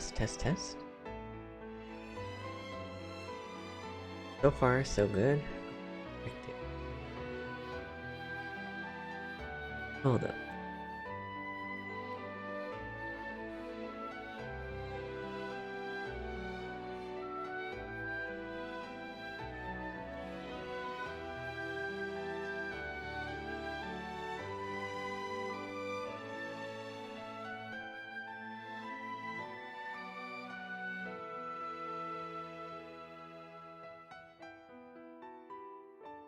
Test, test, test. So far, so good. Hold up.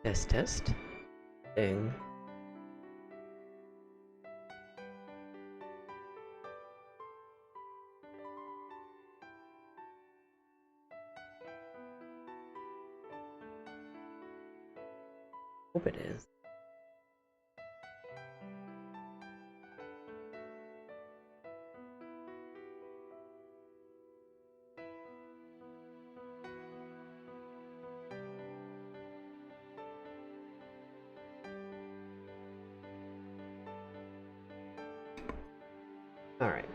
Test, test. Ding. Hope it is. Alright.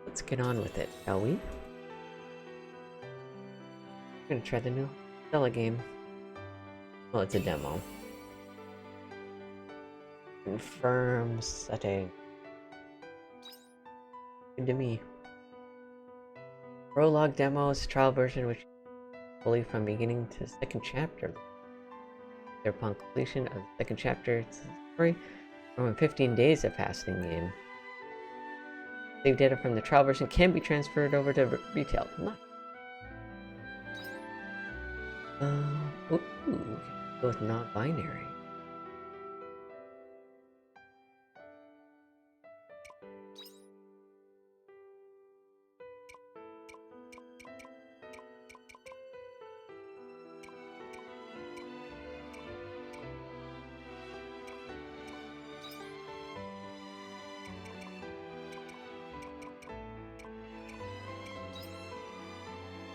Let's get on with it, shall we? We're gonna try the new Harvestella game. Well, it's a demo. Confirm setting. Good to me. Prologue demos, trial version, which fully from beginning to second chapter. Upon completion of the second chapter, it's a story. More than 15 days have passed in game. Save data from the trial version can be transferred over to retail. Nice. Ooh, go with non-binary.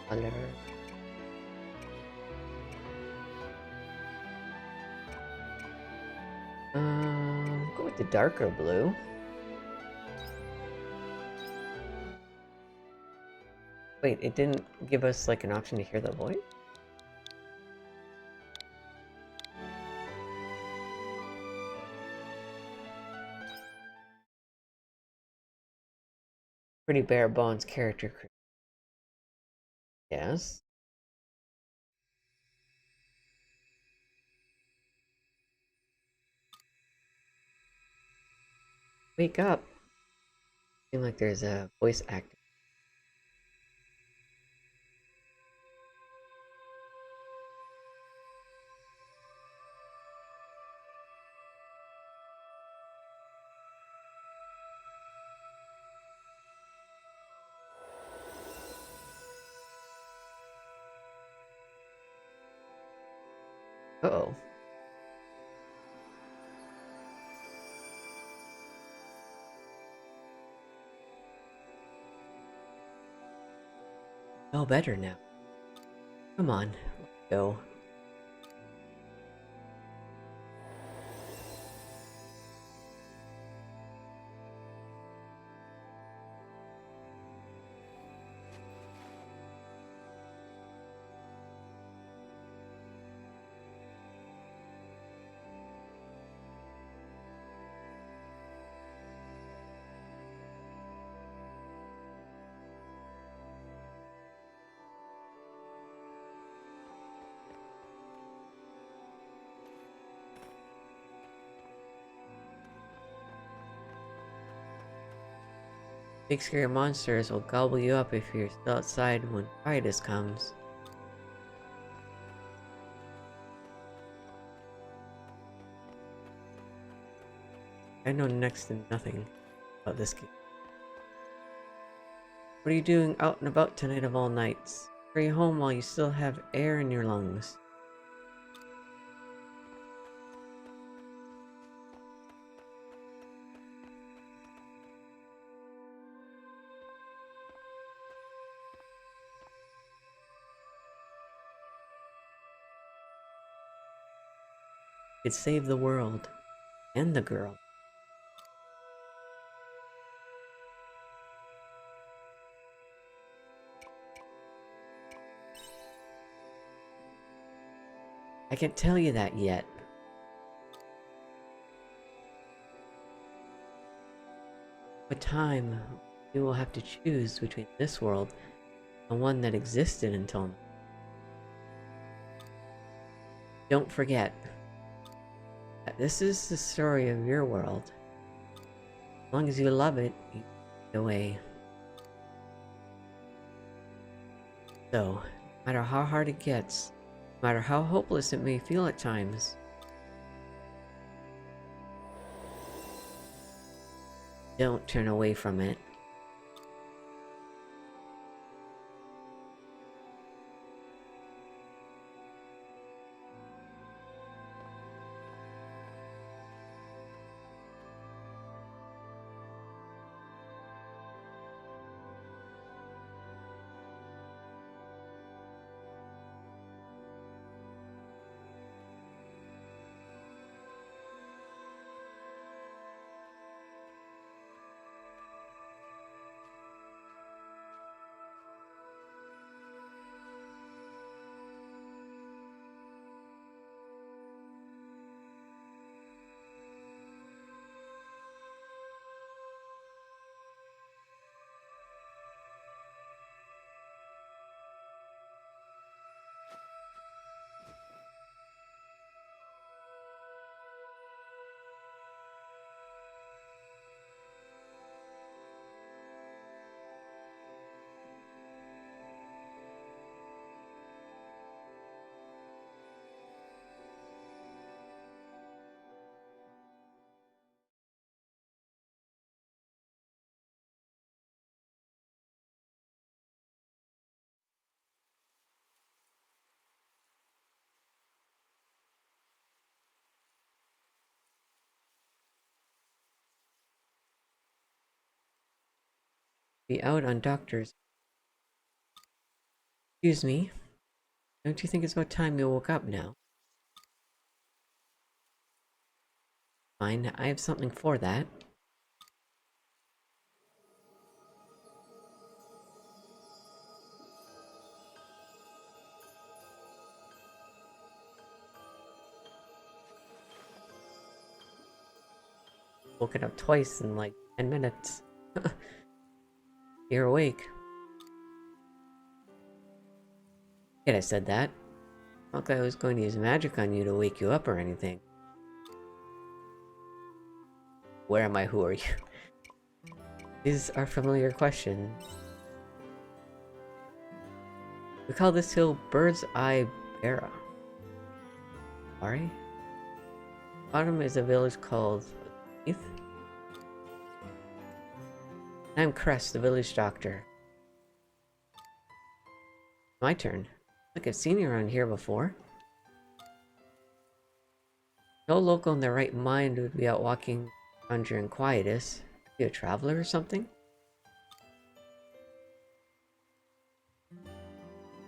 Color. Go with the darker blue. Wait, it didn't give us like an option to hear the voice? Pretty bare bones character. Yes. Wake up. Seems like there's a voice acting. Uh-oh. Oh, better now. Come on, let's go. Big scary monsters will gobble you up if you're still outside when Titus comes. I know next to nothing about this game. What are you doing out and about tonight of all nights? Hurry home while you still have air in your lungs. Could save the world and the girl. I can't tell you that yet. What time you will have to choose between this world and one that existed until now. Don't forget that this is the story of your world. As long as you love it, you get away. So, no matter how hard it gets, no matter how hopeless it may feel at times, don't turn away from it. Be out on doctors. Excuse me, don't you think it's about time you woke up now? Fine, I have something for that. Woken up twice in like 10 minutes. You're awake. Yet I said that. Not like I was going to use magic on you to wake you up or anything. Where am I? Who are you? These are familiar questions. We call this hill Bird's Eye Barra. Sorry? Bottom is a village called Heath. I'm Crest, the village doctor. My turn. Look, I've seen you around here before. No local in their right mind would be out walking around during quietus. You a traveler or something?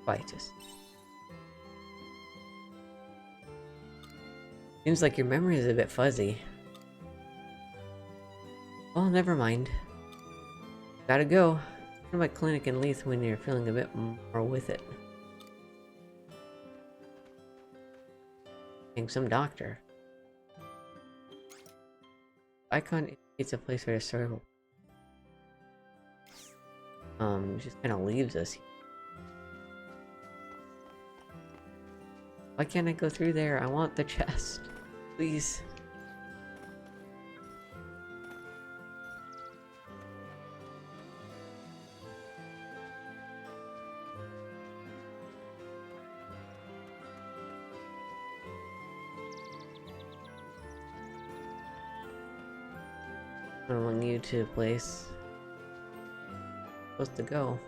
Quietus. Seems like your memory is a bit fuzzy. Well, never mind. Gotta go. Go to my clinic in Leith when you're feeling a bit more with it. Being some doctor. Icon indicates a place where the story will... just kind of leaves us. Why can't I go through there? I want the chest. Please. Funneling you to a place supposed to go.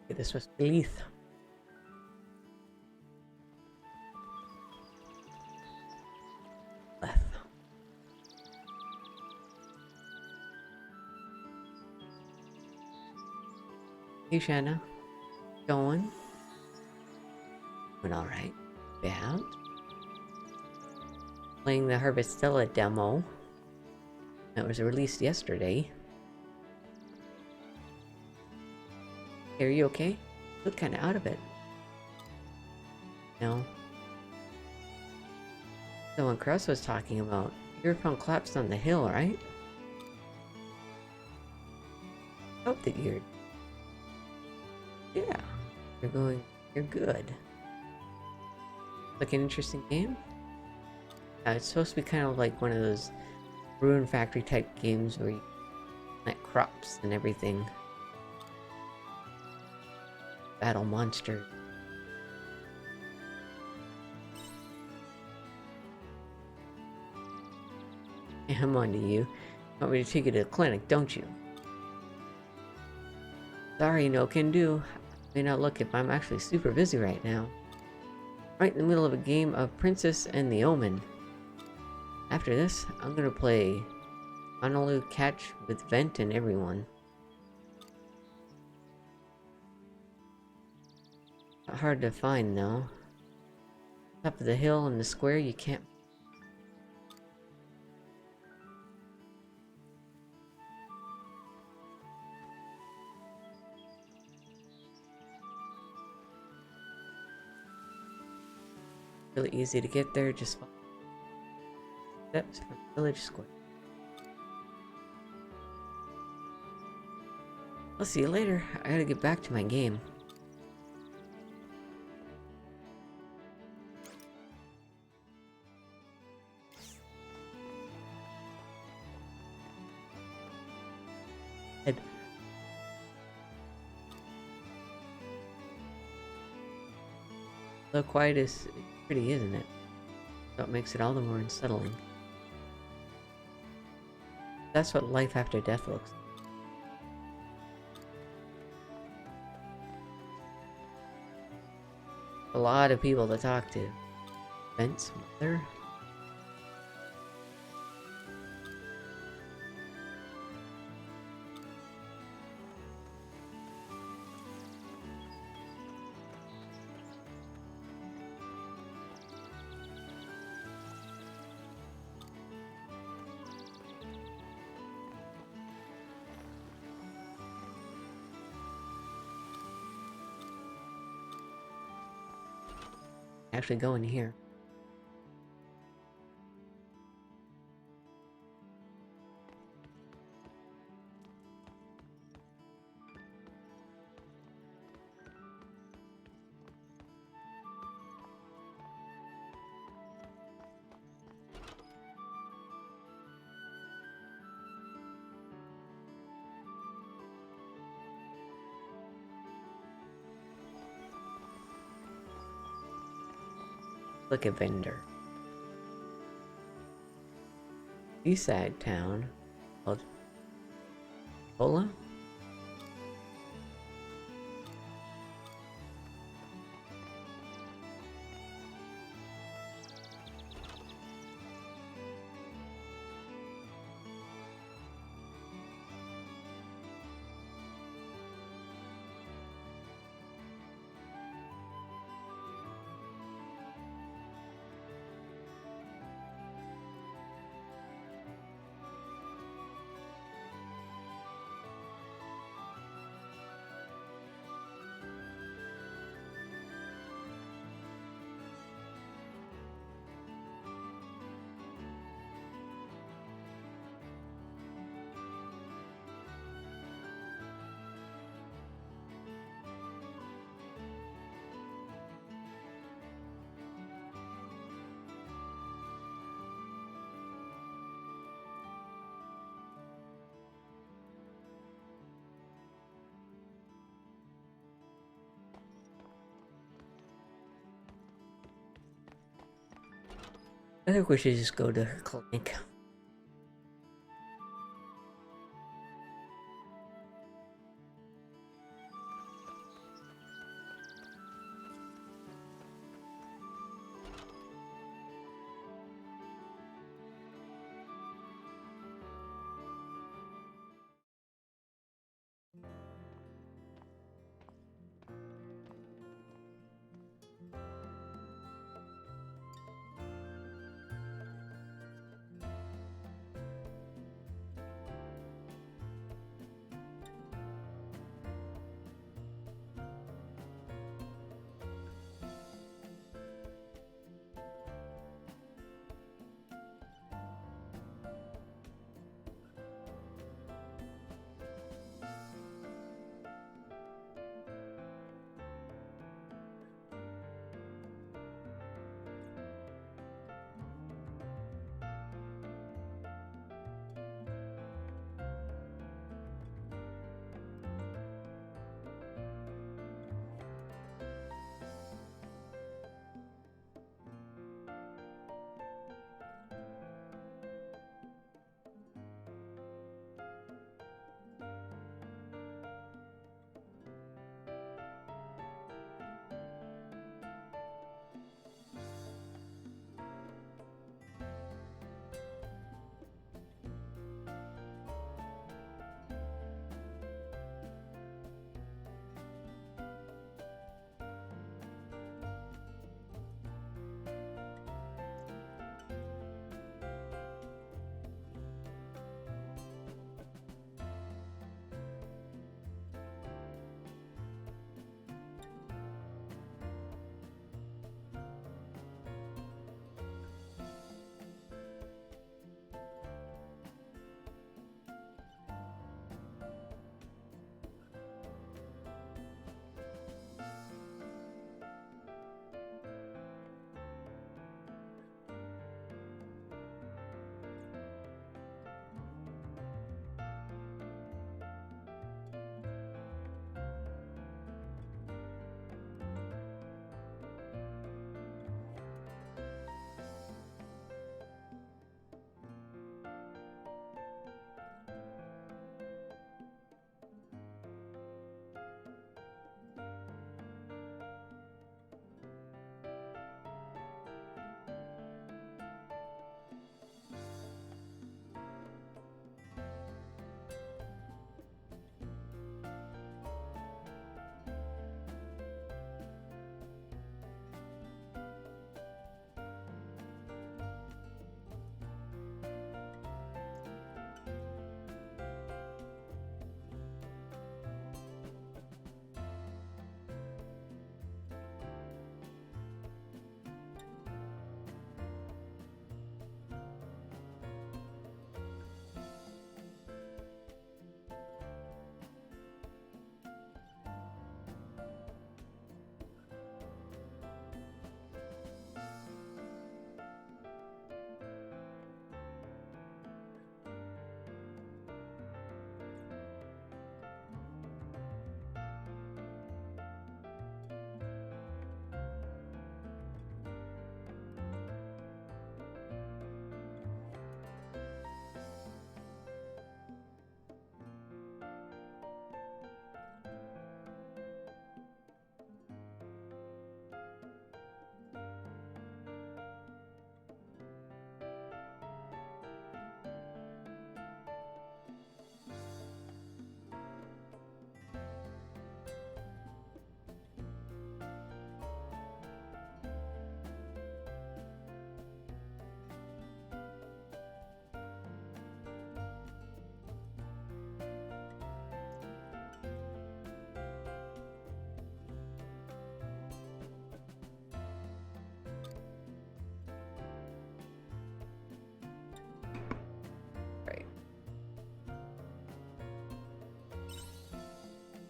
Okay, this was Leith. Leth. Hey Shanna. Going? Doing alright. Bound? playing the Harvestella demo that was released yesterday. Are you okay? You look kind of out of it. No. The one Cross was talking about. Your phone collapsed on the hill, right? Hope that you're... Yeah. You're good. Like an interesting game? It's supposed to be kind of like one of those Ruin Factory type games where you plant crops and everything. Battle monsters. Yeah, I'm on to you. Want me to take you to the clinic, don't you? Sorry, no can do. May not look if I'm actually super busy right now. Right in the middle of a game of Princess and the Omen. After this, I'm gonna play Honolulu Catch with Vent and everyone. Not hard to find though. Top of the hill in the square, you can't. Really easy to get there, just follow steps from Village Square. I'll see you later. I gotta get back to my game. Though quiet is pretty, isn't it? So it makes it all the more unsettling. That's what life after death looks like. A lot of people to talk to. Vent's mother? Actually go in here. Look at vendor. Seaside town called Pola? I think we should just go to her clinic.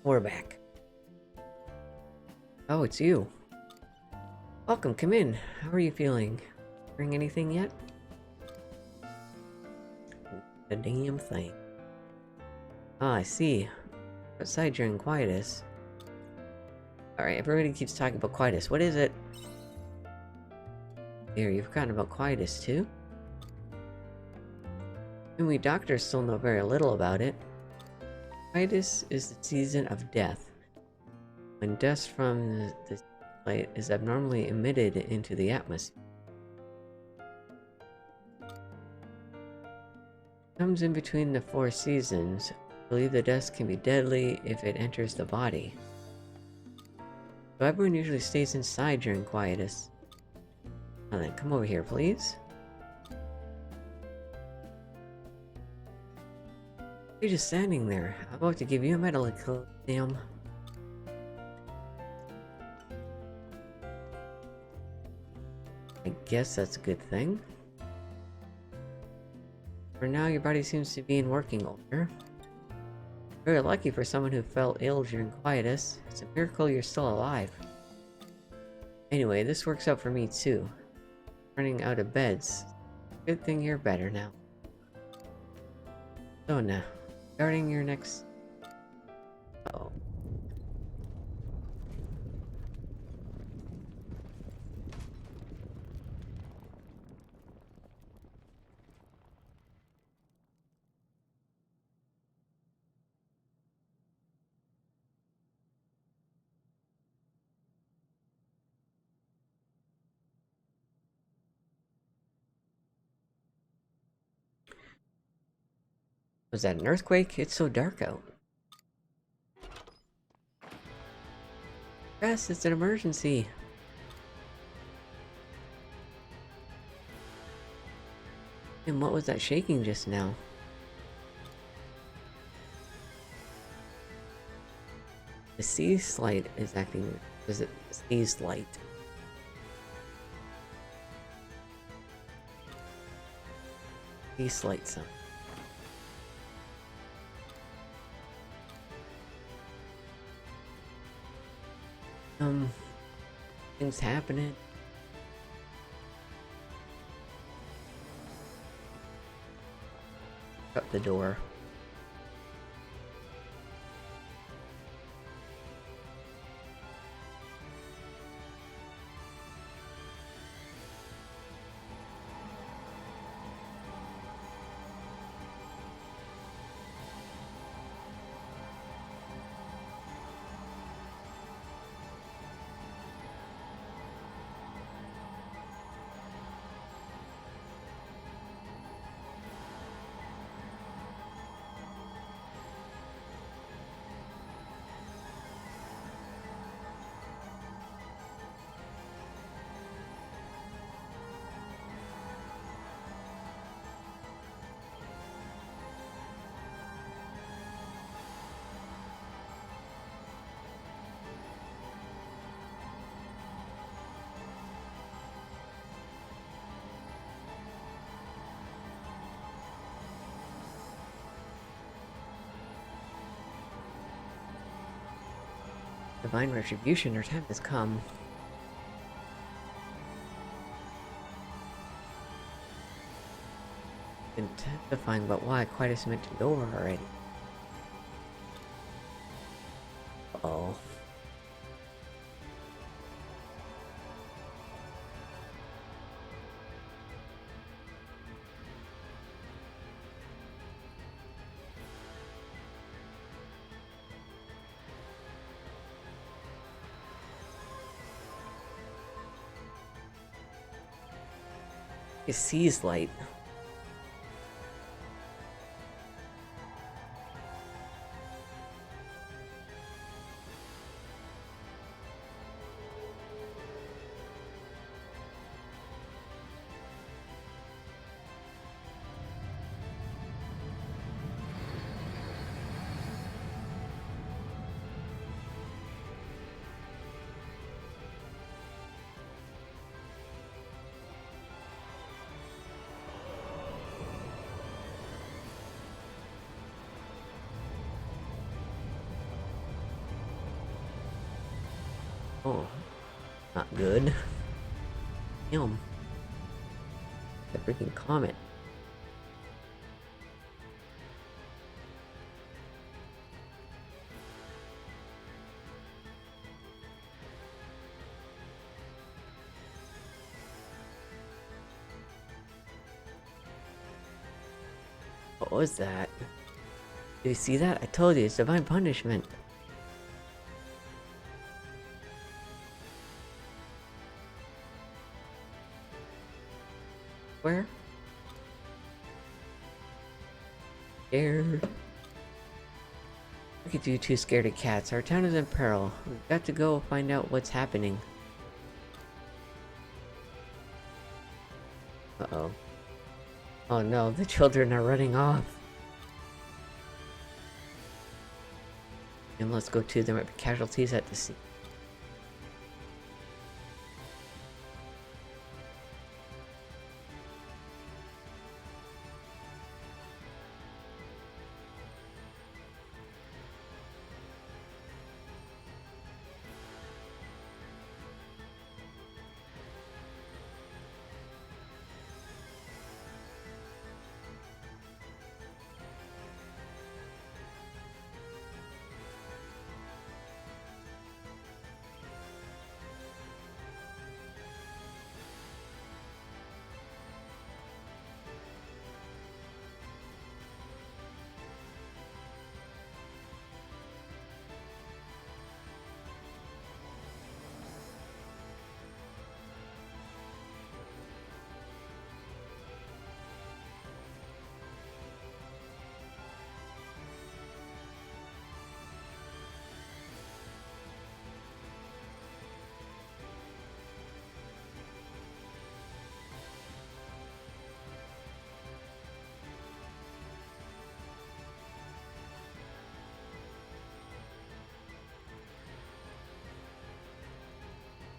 We're back. Oh, it's you. Welcome, come in. How are you feeling? Bring anything yet? The damn thing. Ah, I see. Outside during quietus. Alright, everybody keeps talking about quietus. What is it? There, you've forgotten about quietus too? And we doctors still know very little about it. Quietus is the season of death, when dust from the light is abnormally emitted into the atmosphere. Comes in between the 4 seasons. I believe the dust can be deadly if it enters the body. So everyone usually stays inside during quietus. Now then, come over here, please. You're just standing there. I'm about to give you a medical exam. I guess that's a good thing. For now, your body seems to be in working order. Very lucky for someone who fell ill during quietus. It's a miracle you're still alive. Anyway, this works out for me too. Running out of beds. Good thing you're better now. So now, regarding your next... Uh-oh. Was that an earthquake? It's so dark out. Yes, it's an emergency. And what was that shaking just now? The sea slide is acting. Is it sea slide? Sea slide sound. Things happening. Shut the door. Divine retribution, our time has come. Been testifying about why quietus meant to be over already. Uh-oh. It sees light. Oh, not good. Damn. The freaking comet. What was that? Do you see that? I told you, it's divine punishment. Where? Scared. Look at you two scaredy cats. Our town is in peril. We've got to go find out what's happening. Uh-oh. Oh no, the children are running off. And let's go too, there might be casualties at the scene.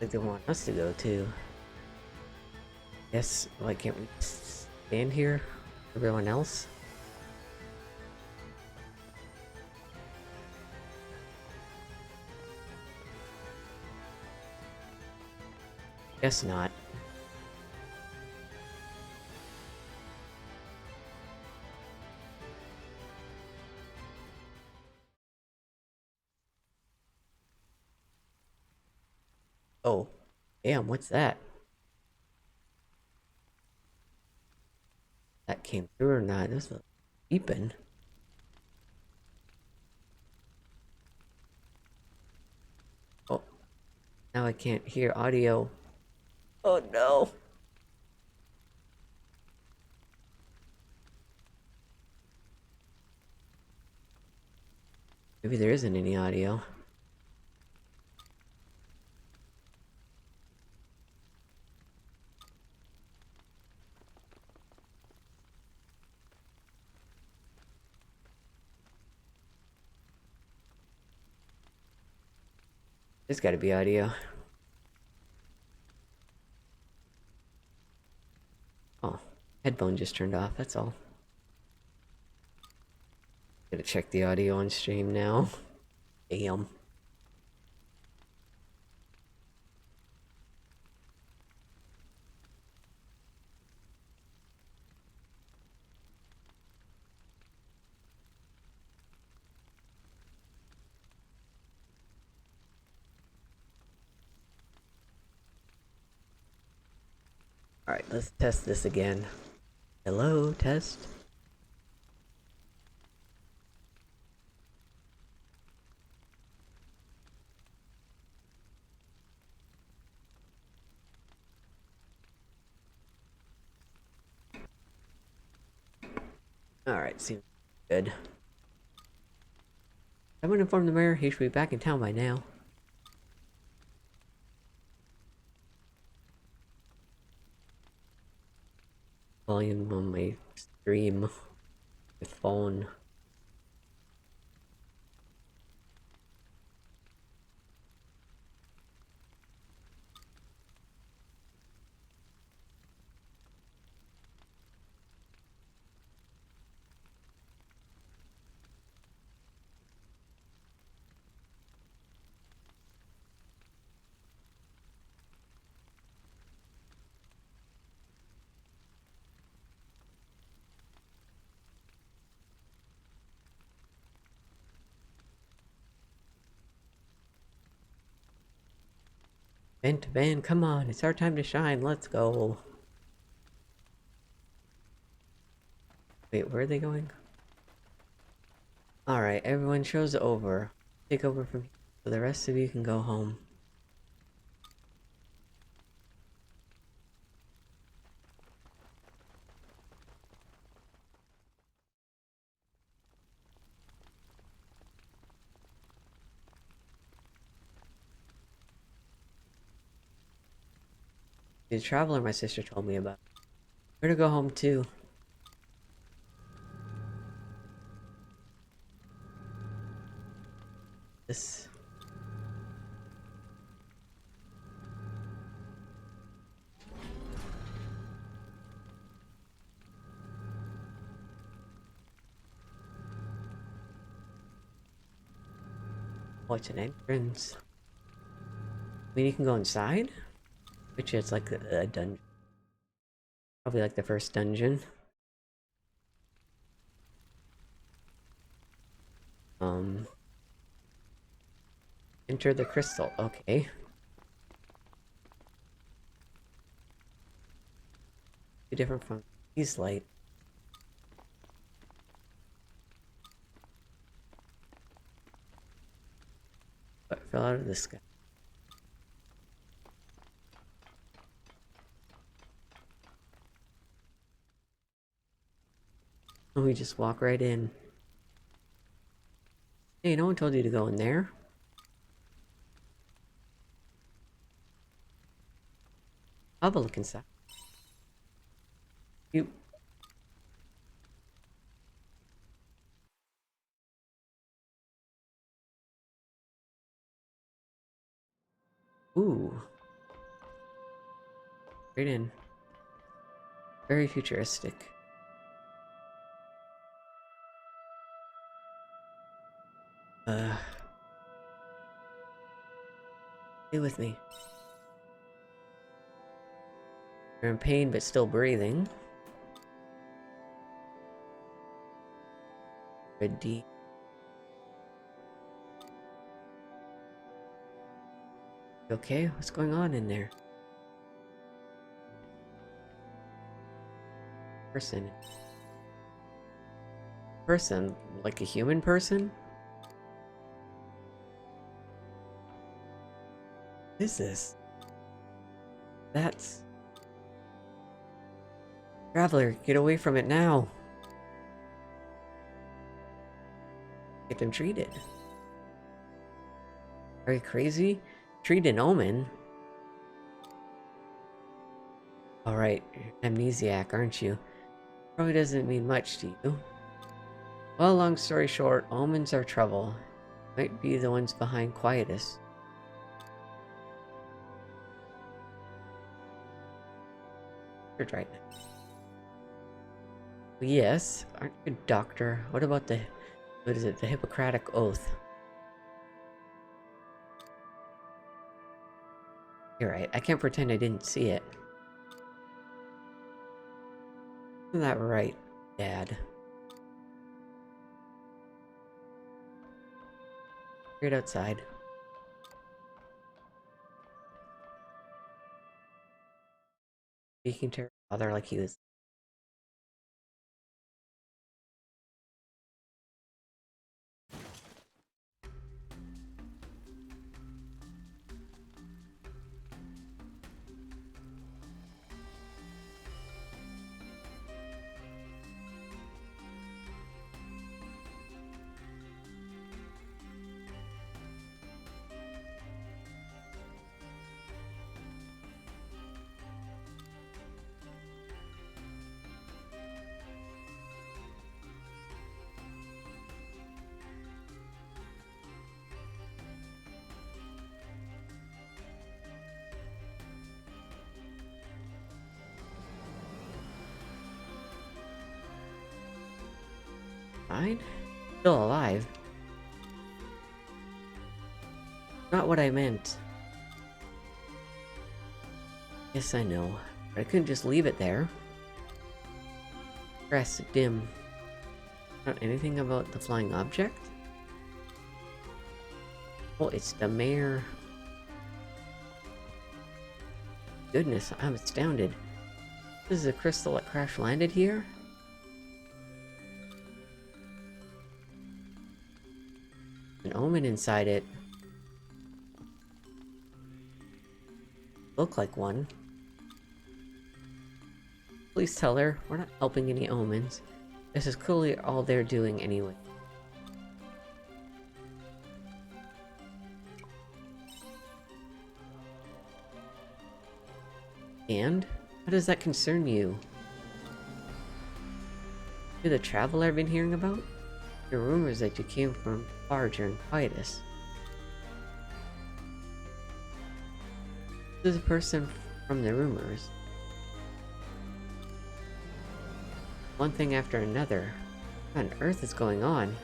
Like they want us to go too. Yes, why can't we stand here? Everyone else? Guess not. Oh, damn, what's that? That came through or not? This was beeping. Oh, now I can't hear audio. Oh no! Maybe there isn't any audio. There's gotta be audio. Oh, headphone just turned off, that's all. Gotta check the audio on stream now. Damn. Alright, let's test this again. Hello, test. Alright, seems good. Someone inform the mayor he should be back in town by now. Volume on my stream. My phone. Vent, van, come on, it's our time to shine, let's go. Wait, where are they going? Alright, everyone show's over. Take over from here, so the rest of you can go home. The traveler my sister told me about. We're gonna go home too. This. What's an entrance? I mean, you can go inside? Which is like a dungeon. Probably like the first dungeon. Enter the crystal. Okay. Different from these light. What fell out of the sky? And we just walk right in. Hey, no one told you to go in there. I'll have a look inside. You. Ooh. Right in. Very futuristic. Stay with me. You're in pain but still breathing. Red D. Okay, what's going on in there? Person. Person? Like a human person? What is this? That's... Traveler, get away from it now! Get them treated. Are you crazy? Treat an omen? Alright, you're amnesiac, aren't you? Probably doesn't mean much to you. Well, long story short, omens are trouble. Might be the ones behind Quietus. Right now. Yes, aren't you a doctor? What about the... what is it? The Hippocratic Oath. You're right, I can't pretend I didn't see it. Isn't that right, Dad? Right outside. Speaking to her father like he was... Fine? Still alive? Not what I meant. Yes, I know. But I couldn't just leave it there. Press dim. Not anything about the flying object? Oh, it's the mayor. Goodness, I'm astounded. This is a crystal that crash landed here? An omen inside it. Look like one. Please tell her we're not helping any omens. This is clearly all they're doing anyway. And? How does that concern you? You're the traveler I've been hearing about? There are rumors that you came from far during quietus. This is a person from the rumors. One thing after another. What on earth is going on?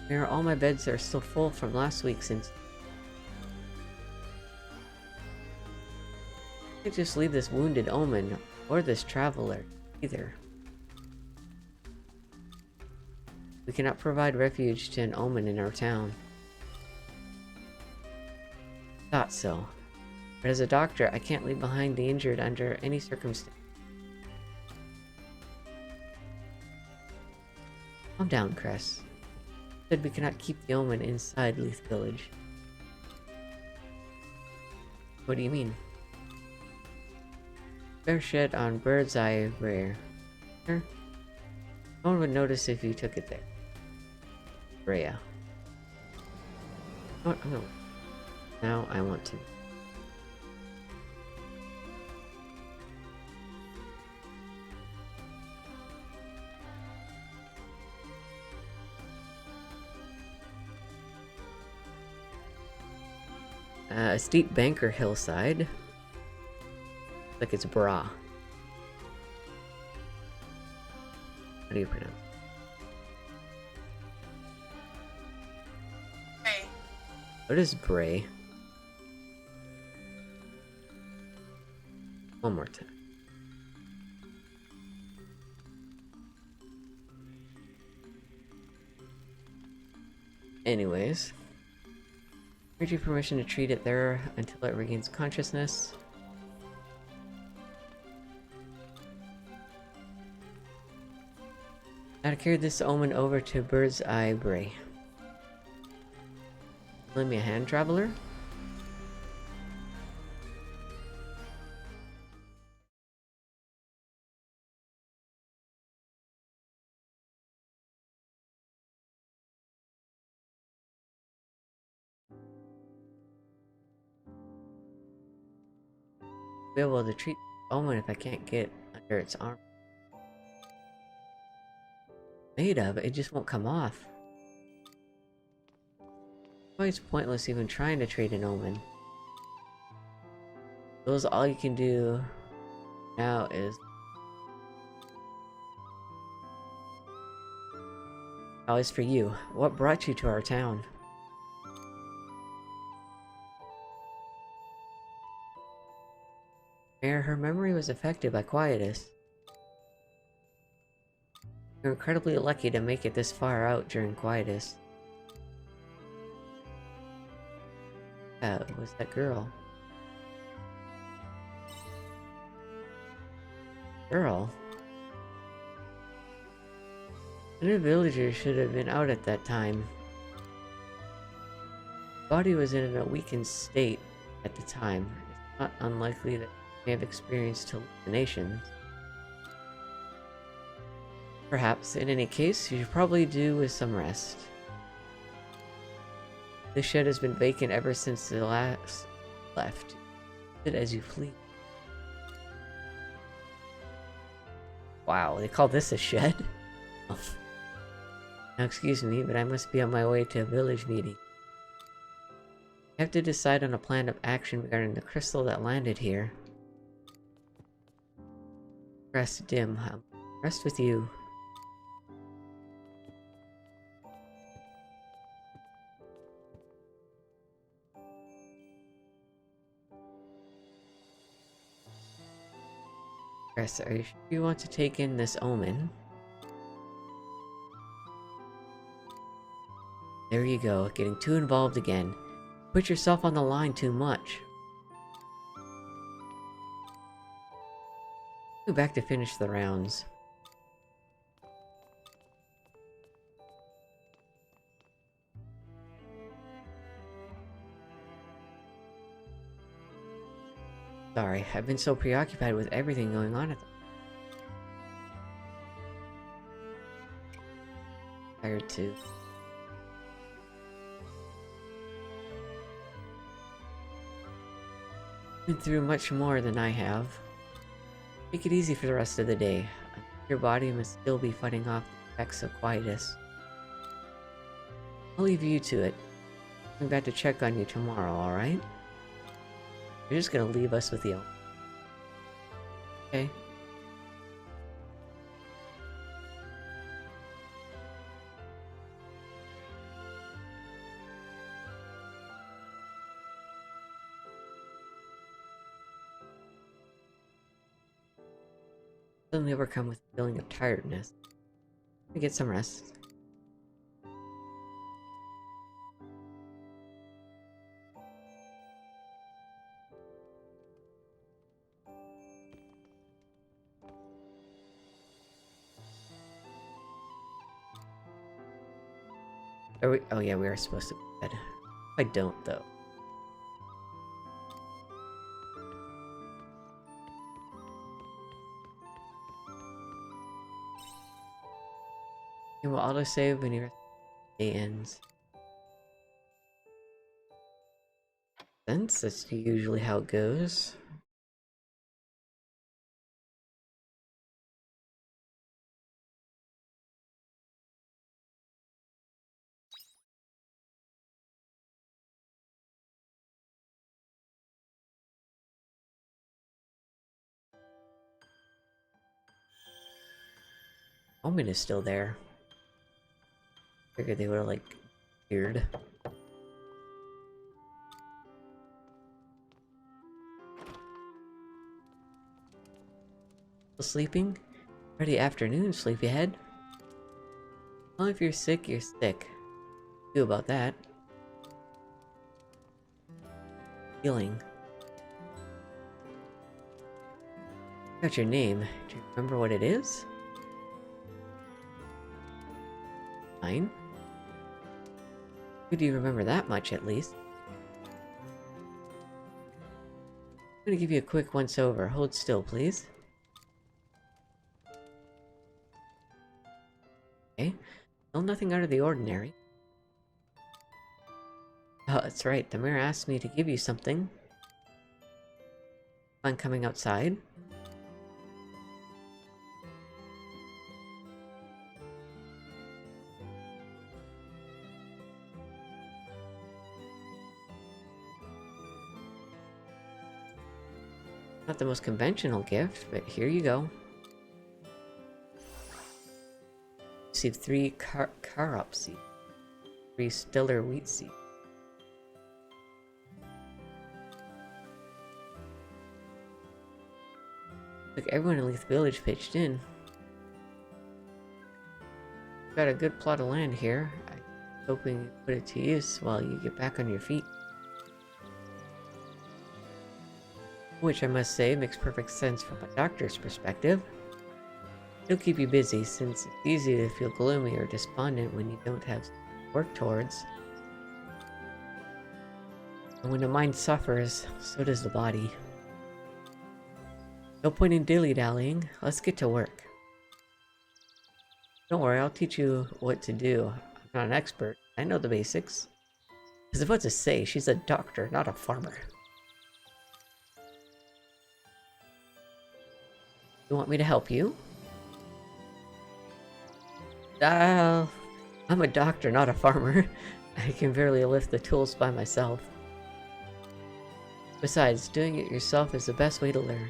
Here, all my beds are still full from last week since... I can't just leave this wounded omen, or this traveler, either. We cannot provide refuge to an omen in our town. Thought so. But as a doctor, I can't leave behind the injured under any circumstance. Calm down, Cress. Said we cannot keep the omen inside Leith Village. What do you mean? Fair shed on Bird's Eye Rare. Sure. No one would notice if you took it there. Rhea. Oh, no. Now I want to. A steep bank or hillside. Like it's bra. How do you pronounce it? Bray. What is Bray? One more time. Anyways. Grant you permission to treat it there until it regains consciousness. Now to carry this omen over to Bird's Eye Bray. Lend me a hand, traveler? Be able to treat the omen if I can't get under its arm. Made of, it just won't come off. It's pointless even trying to trade an omen. Those all you can do now is... Always for you. What brought you to our town? Mayor, her memory was affected by quietus. You're incredibly lucky to make it this far out during quietus. It was that girl. Girl? The new villager should have been out at that time. The body was in a weakened state at the time. It's not unlikely that she may have experienced hallucinations. Perhaps, in any case, you should probably do with some rest. This shed has been vacant ever since the last left. Use it as you please. Wow, they call this a shed? Oh. Now excuse me, but I must be on my way to a village meeting. I have to decide on a plan of action regarding the crystal that landed here. Rest dim. Rest with you. Chris, are you sure you want to take in this omen? There you go, getting too involved again. Put yourself on the line too much. Go back to finish the rounds. Sorry, I've been so preoccupied with everything going on at the... Tired too. Been through much more than I have. Take it easy for the rest of the day. Your body must still be fighting off the effects of quietus. I'll leave you to it. I'm back to check on you tomorrow, alright? You're just gonna leave us with the... Okay. Suddenly overcome with a feeling of tiredness. Let me get some rest. Are we... Oh yeah, we are supposed to be bed. I don't, though. You will autosave when your day ends. That's usually how it goes. Omen is still there. Figured they would have, like, appeared. Still sleeping? Already afternoon, sleepyhead. Well, if you're sick, you're sick. Do about that. Healing. Got your name. Do you remember what it is? Fine. Do you remember that much, at least? I'm gonna give you a quick once-over. Hold still, please. Okay. Well, nothing out of the ordinary. Oh, that's right. The mayor asked me to give you something. Fun coming outside. Not the most conventional gift, but here you go. Received 3 carob seeds. 3 stellar wheat seeds. Look, everyone in Leith Village pitched in. Got a good plot of land here. I'm hoping you put it to use while you get back on your feet. Which I must say makes perfect sense from a doctor's perspective. It'll keep you busy since it's easy to feel gloomy or despondent when you don't have work towards. And when the mind suffers, so does the body. No point in dilly-dallying. Let's get to work. Don't worry, I'll teach you what to do. I'm not an expert. I know the basics. As if what to say, she's a doctor, not a farmer. You want me to help you? I'm a doctor, not a farmer. I can barely lift the tools by myself. Besides, doing it yourself is the best way to learn.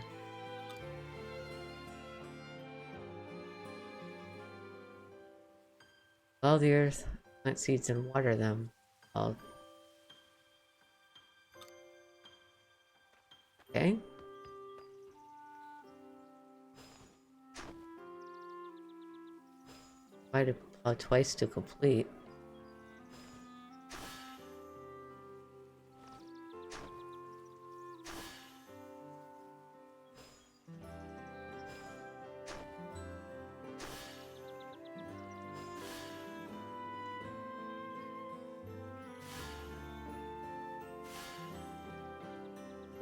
Plow the earth, plant seeds, and water them. Okay. Try to plow twice to complete.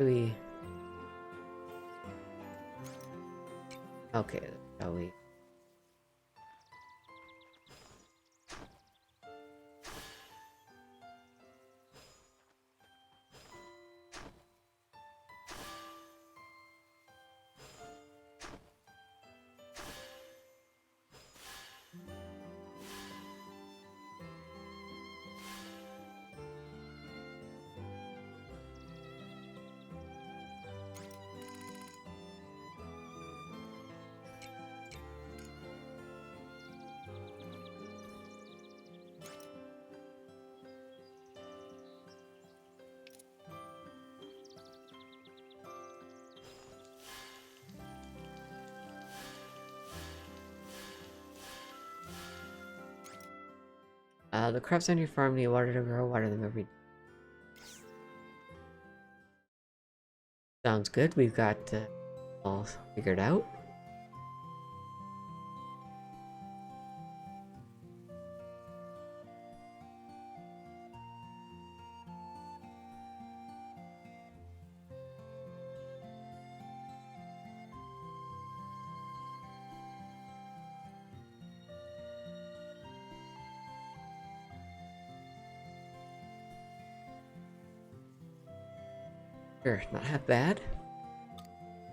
Do we... Okay, that's how we... the crops on your farm need water to grow. Water them every day. Sounds good. We've got all figured out. Sure, not half bad.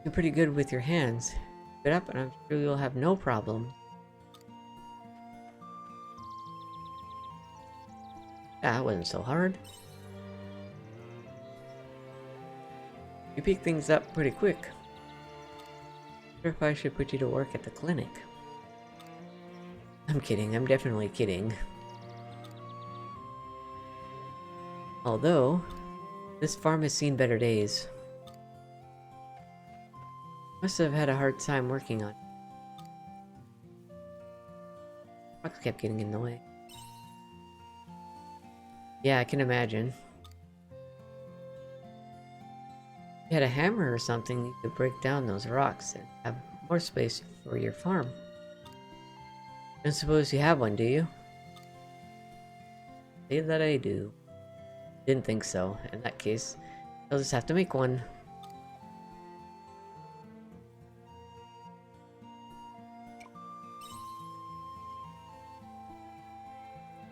You're pretty good with your hands. Keep it up, and I'm sure you'll have no problem. That wasn't so hard. You pick things up pretty quick. I wonder if I should put you to work at the clinic. I'm kidding, I'm definitely kidding. Although, this farm has seen better days. Must have had a hard time working on it. Rocks kept getting in the way. Yeah, I can imagine. If you had a hammer or something, you could break down those rocks and have more space for your farm. Don't suppose you have one, do you? Say that I do. Didn't think so. In that case, I'll just have to make one.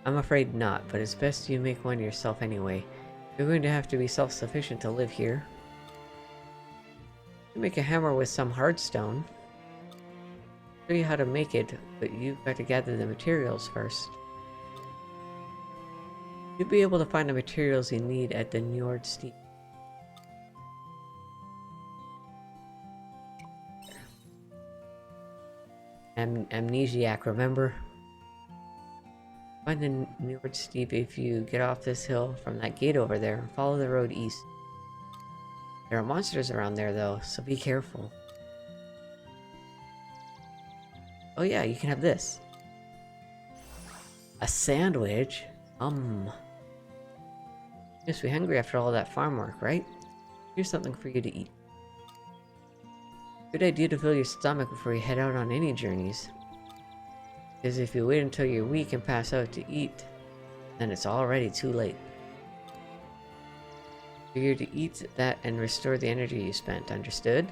I'm afraid not, but it's best you make one yourself anyway. You're going to have to be self-sufficient to live here. You make a hammer with some hard stone. I'll show you how to make it, but you've got to gather the materials first. You'll be able to find the materials you need at the Njord Steep. Amnesiac, remember? Find the Njord Steep if you get off this hill from that gate over there and follow the road east. There are monsters around there though, so be careful. Oh yeah, you can have this. A sandwich? You must be hungry after all that farm work, right? Here's something for you to eat. Good idea to fill your stomach before you head out on any journeys. Because if you wait until you're weak and pass out to eat, then it's already too late. You're here to eat that and restore the energy you spent, understood?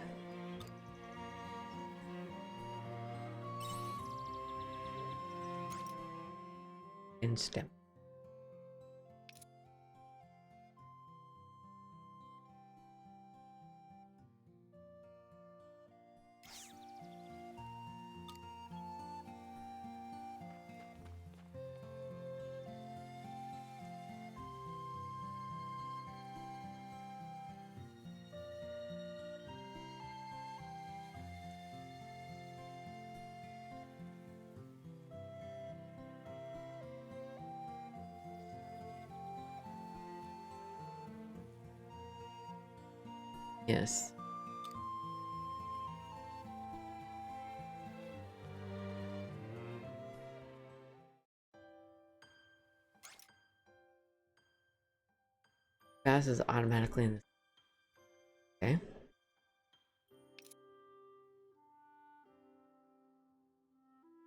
Instant. Yes. Passes automatically in the... Okay.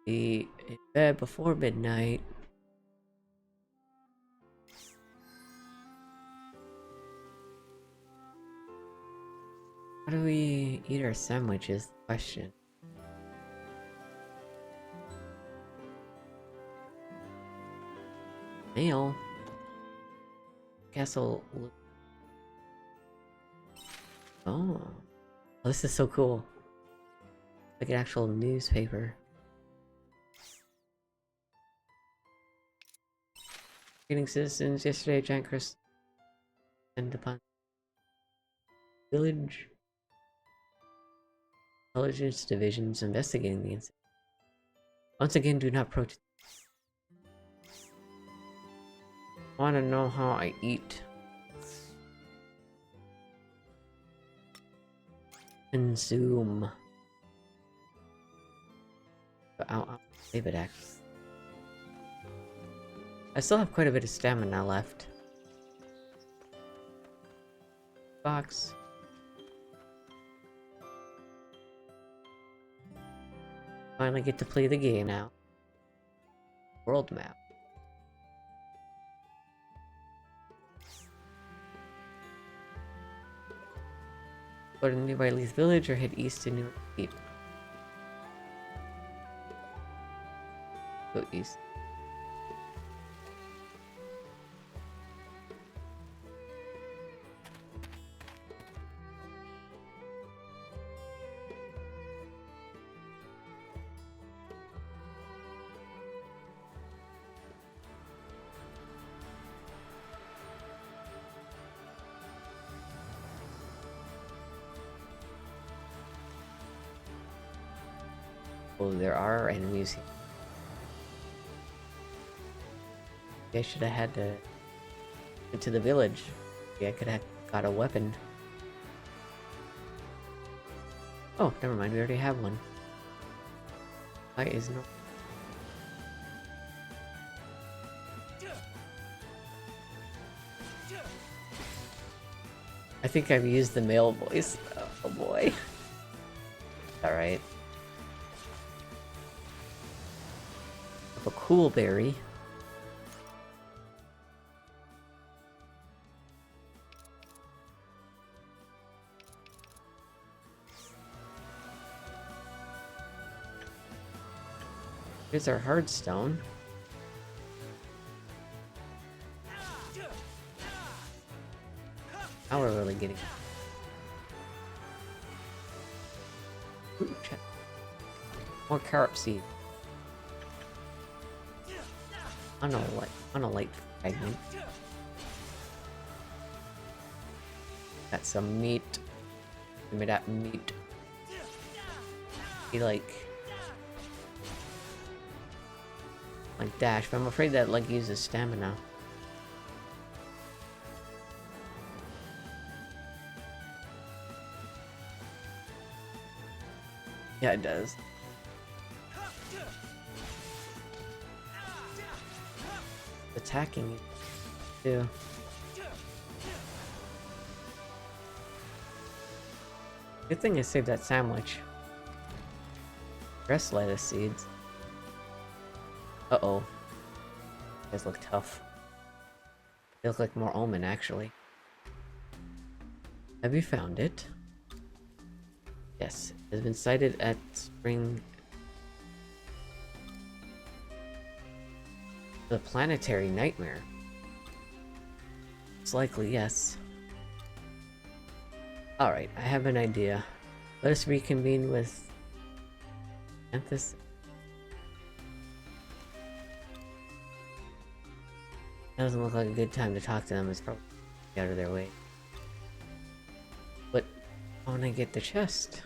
Be in bed before midnight. How do we eat our sandwich is the question. Mail. Castle. Oh. This is so cool. Like an actual newspaper. Greeting citizens, yesterday giant crystal and upon village intelligence divisions investigating the incident. Once again, do not protest. I want to know how I eat. Consume. But I'll save it actually. I still have quite a bit of stamina left. Box. Finally get to play the game now. World map. Go to nearby Leith Village or head east to New Keep. Go east. Oh, there are enemies here. I should have had to get to the village. Yeah, I could have got a weapon. Oh, never mind, we already have one. Why is no... I think I've used the male voice. Oh boy. Alright. A cool berry. Here's our hardstone. Now we're really getting ooh, more carrot seed. On a light fragment. Got some meat. Give me that meat. Be like dash, but I'm afraid that like uses stamina. Yeah, it does. Attacking you too. Good thing I saved that sandwich. Rest lettuce seeds. Uh-oh. You guys look tough. They look like more omen, actually. Have you found it? Yes. It has been sighted at Spring... The planetary nightmare. It's likely, yes. Alright, I have an idea. Let us reconvene with... Anthus. Doesn't look like a good time to talk to them. It's probably out of their way. But I want to get the chest.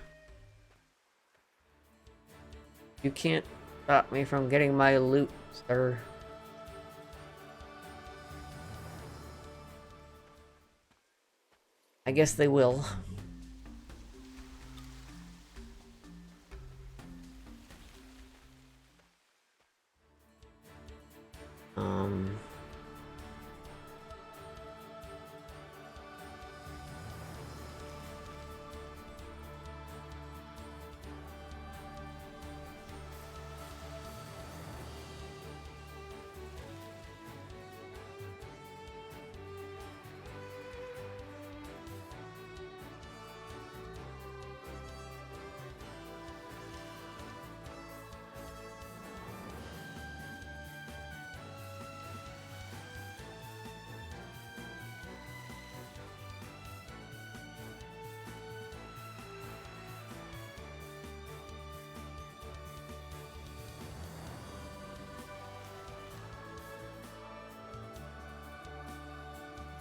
You can't stop me from getting my loot, sir. I guess they will.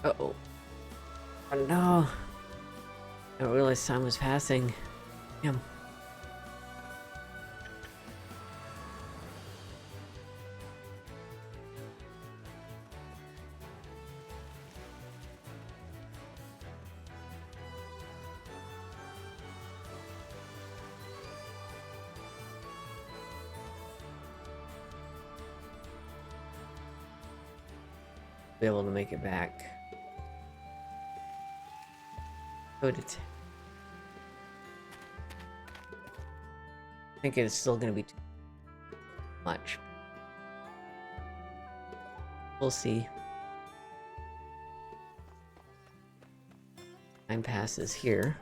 Uh-oh. Oh no! I didn't realize time was passing. Damn. Be able to make it back. Go to I think it's still gonna be too much. We'll see. Time passes here.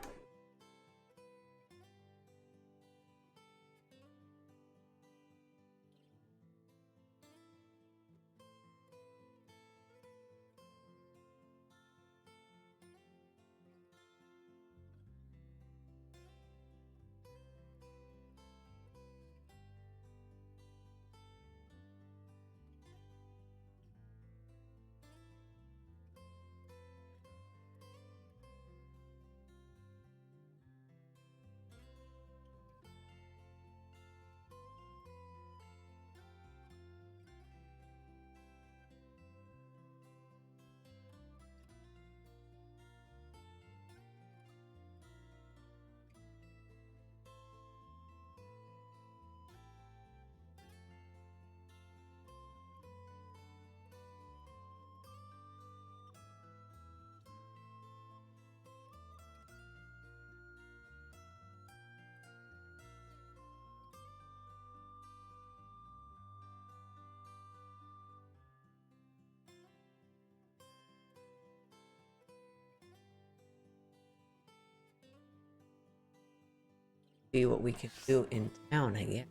See what we can do in town, I guess.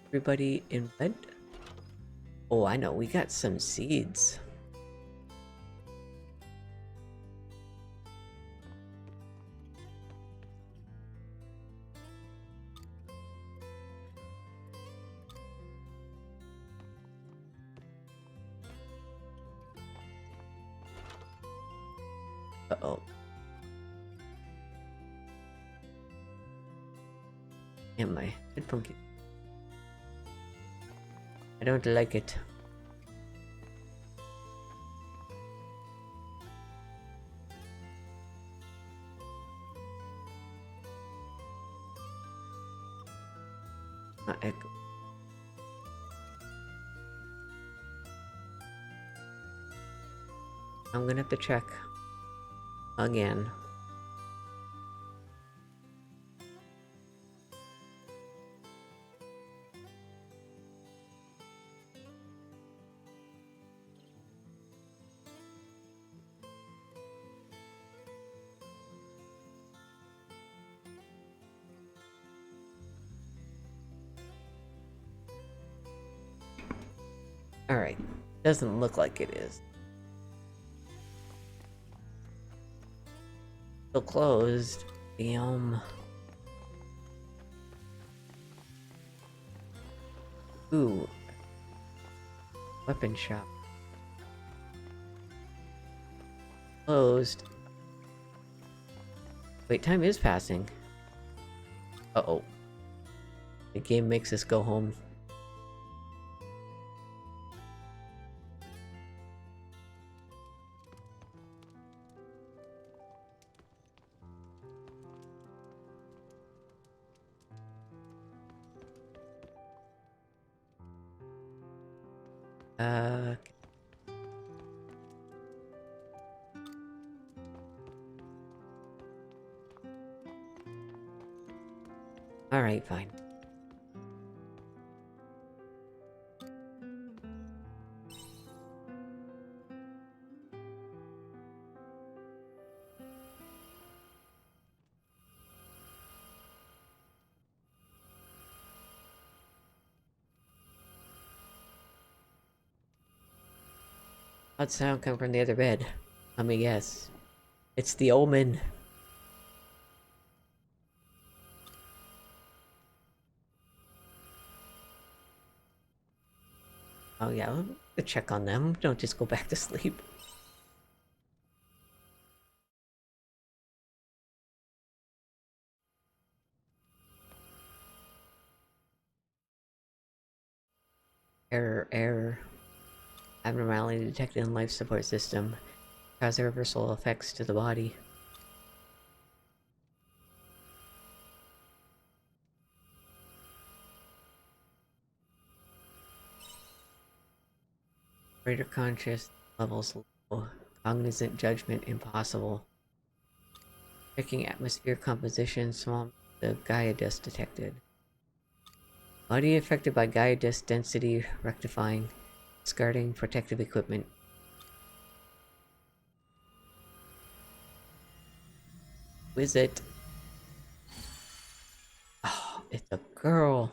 Everybody in bed? Oh, I know, we got some seeds. Uh-oh. And my headphone case. I don't like it. Not echo. I'm gonna have to check again. Alright. Doesn't look like it is. Still closed. Damn. Ooh. Weapon shop. Closed. Wait, time is passing. Uh-oh. The game makes us go home. Alright, fine. Odd sound come from the other bed. Let me guess. It's the omen. Oh yeah, we'll check on them. Don't just go back to sleep. Error. Abnormality detected in life support system. Cause irreversible effects to the body. Greater conscious levels low. Cognizant judgment impossible. Checking atmosphere composition. Small amounts of Gaia dust detected. Body affected by Gaia dust density rectifying. Discarding protective equipment. Who is it? Oh, it's a girl.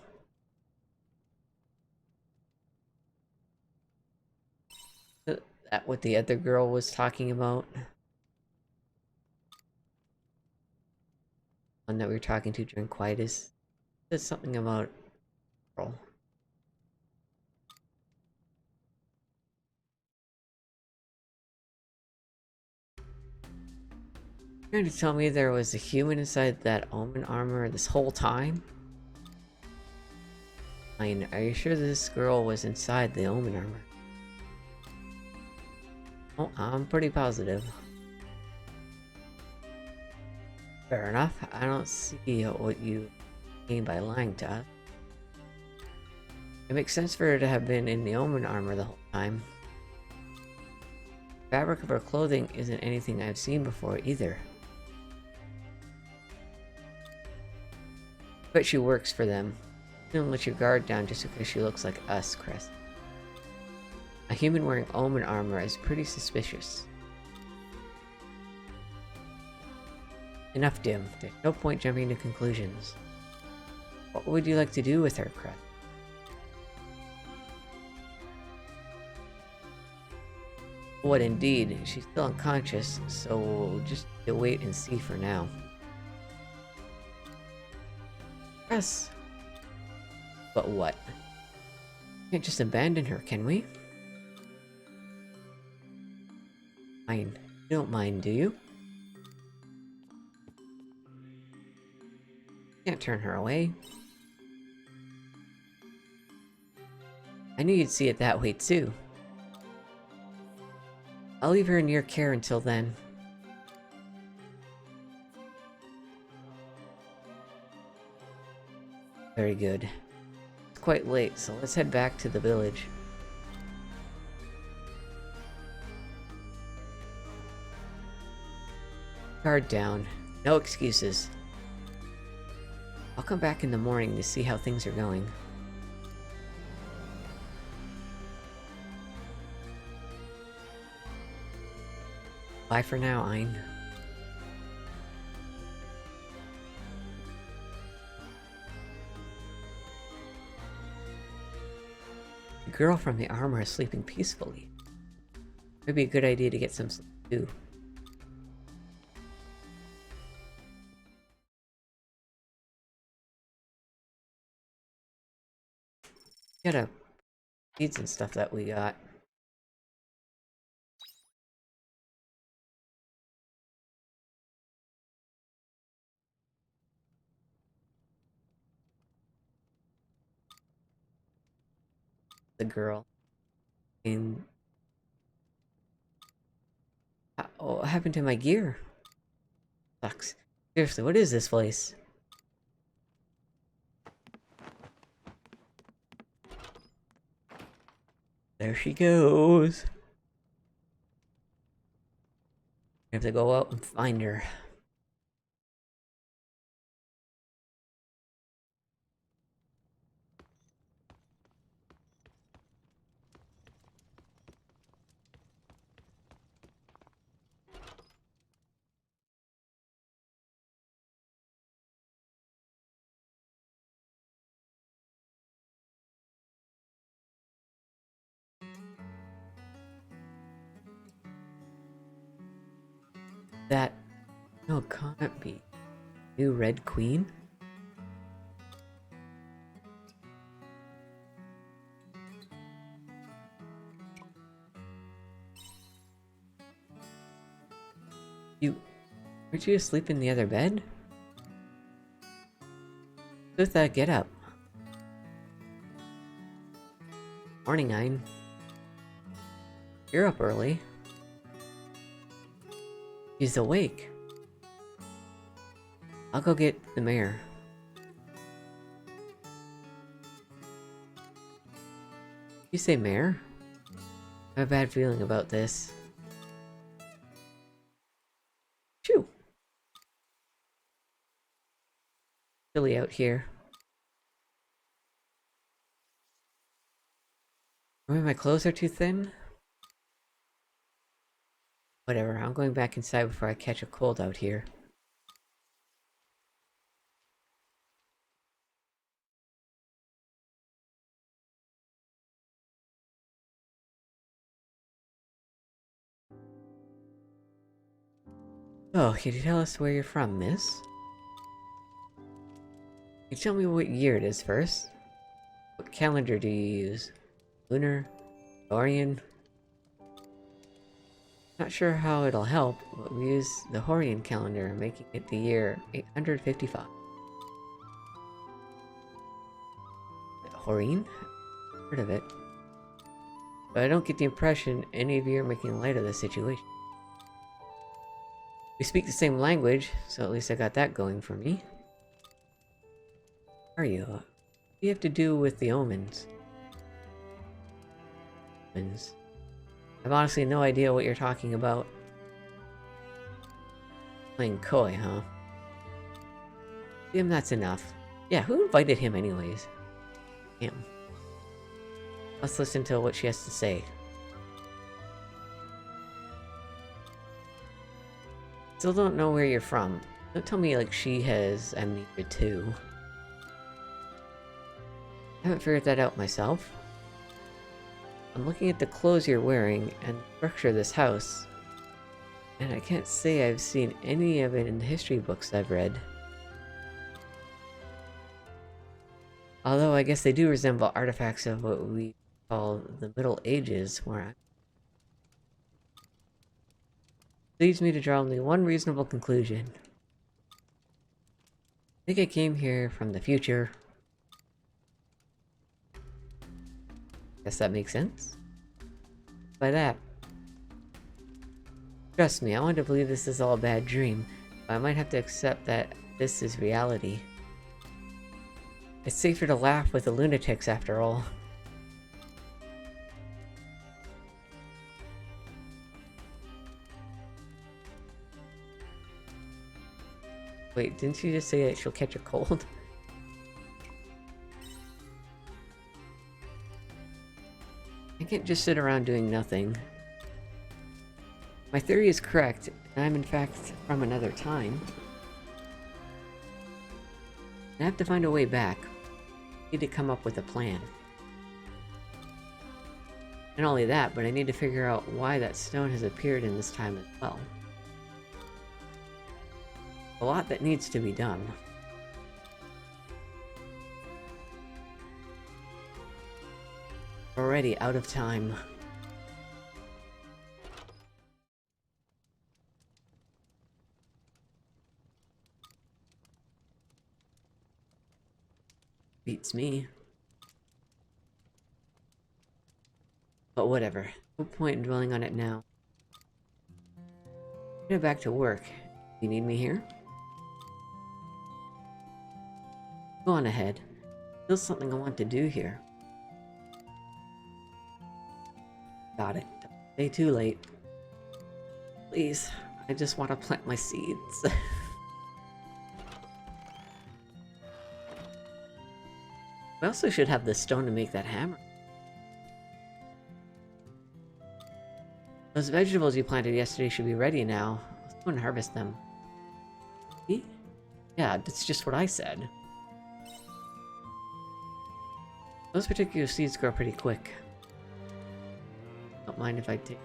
That what the other girl was talking about? One that we were talking to during Quietus. Said something about girl. Trying to tell me there was a human inside that Omen armor this whole time? Fine, are you sure this girl was inside the Omen armor? Oh, I'm pretty positive. Fair enough, I don't see what you mean by lying to us. It makes sense for her to have been in the Omen armor the whole time. The fabric of her clothing isn't anything I've seen before either. But she works for them. Don't let your guard down just because she looks like us, Crest. A human wearing Omen armor is pretty suspicious. Enough, Dim. There's no point jumping to conclusions. What would you like to do with her, Crest? What indeed? She's still unconscious, so we'll just wait and see for now. Yes. But what? Can't just abandon her, can we? Fine. You don't mind, do you? Can't turn her away. I knew you'd see it that way too. I'll leave her in your care until then. Very good. It's quite late, so let's head back to the village. Guard down. No excuses. I'll come back in the morning to see how things are going. Bye for now, Ein. The girl from the armor is sleeping peacefully. Maybe a good idea to get some sleep too. Gotta seeds and stuff that we got. The girl. And what happened to my gear? Sucks. Seriously, what is this place? There she goes. I have to go out and find her. That... No, it can't be. New Red Queen? Weren't you asleep in the other bed? With that, get up. Morning, Ein. You're up early. He's awake. I'll go get the mayor. You say mayor? I have a bad feeling about this. Phew. Chilly out here. Maybe my clothes are too thin? Whatever, I'm going back inside before I catch a cold out here. Oh, can you tell us where you're from, miss? Can you tell me what year it is first? What calendar do you use? Lunar? Orion? Not sure how it'll help, but we use the Horian calendar, making it the year 855. Horian? Heard of it. But I don't get the impression any of you are making light of the situation. We speak the same language, so at least I got that going for me. How are you? What do you have to do with the omens? Omens. I've honestly no idea what you're talking about. Playing coy, huh? Damn, that's enough. Yeah, who invited him anyways? Damn. Let's listen to what she has to say. Still don't know where you're from. Don't tell me like she has amnesia too. I haven't figured that out myself. I'm looking at the clothes you're wearing and the structure of this house, and I can't say I've seen any of it in the history books I've read. Although I guess they do resemble artifacts of what we call the Middle Ages, where I'm... Leads me to draw only one reasonable conclusion. I think I came here from the future. Guess that makes sense? By that. Trust me, I want to believe this is all a bad dream, but I might have to accept that this is reality. It's safer to laugh with the lunatics after all. Wait, didn't she just say that she'll catch a cold? I can't just sit around doing nothing. My theory is correct, and I'm in fact from another time. I have to find a way back. I need to come up with a plan. Not only that, but I need to figure out why that stone has appeared in this time as well. A lot that needs to be done. Already out of time. Beats me. But whatever. No point in dwelling on it now. Get back to work. You need me here? Go on ahead. Still something I want to do here. Got it. Don't stay too late. Please. I just want to plant my seeds. We also should have the stone to make that hammer. Those vegetables you planted yesterday should be ready now. Let's go and harvest them. See? Yeah, that's just what I said. Those particular seeds grow pretty quick. Don't mind if I take...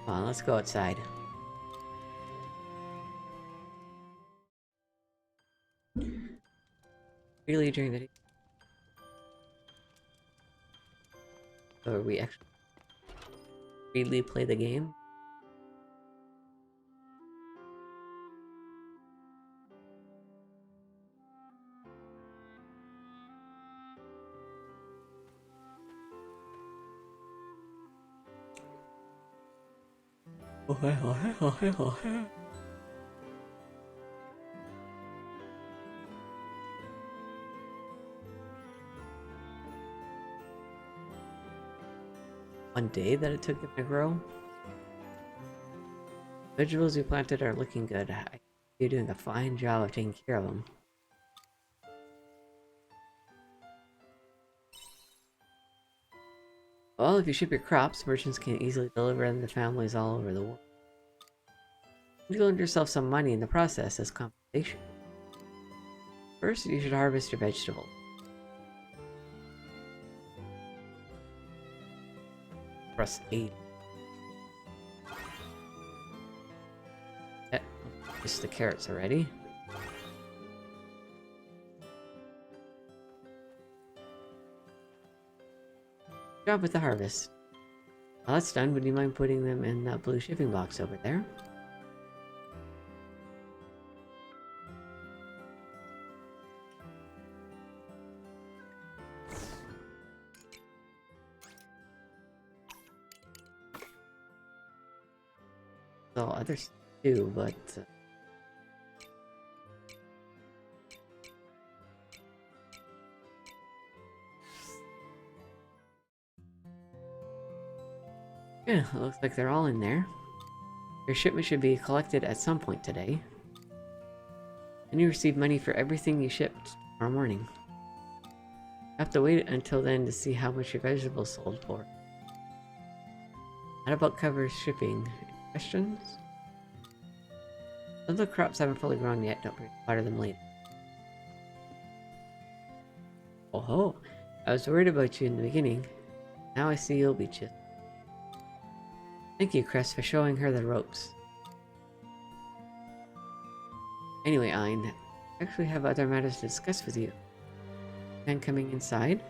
Come on, let's go outside. Really during the day. Or we actually freely play the game. One day that it took them to grow. Vegetables you planted are looking good. You're doing a fine job of taking care of them. Well, if you ship your crops, merchants can easily deliver them to families all over the world. You earned yourself some money in the process as compensation. First, you should harvest your vegetables. Press 8. Just the carrots already. Good job with the harvest. While that's done, would you mind putting them in that blue shipping box over there? So others do, but yeah, it looks like they're all in there. Your shipment should be collected at some point today. And you receive money for everything you shipped tomorrow morning. You have to wait until then to see how much your vegetables sold for. That about covers shipping. Any questions? Some of the crops haven't fully grown yet, don't worry, water them later. Oh ho! I was worried about you in the beginning. Now I see you'll be just. Thank you, Cress, for showing her the ropes. Anyway, Ein, I actually have other matters to discuss with you. Man coming inside?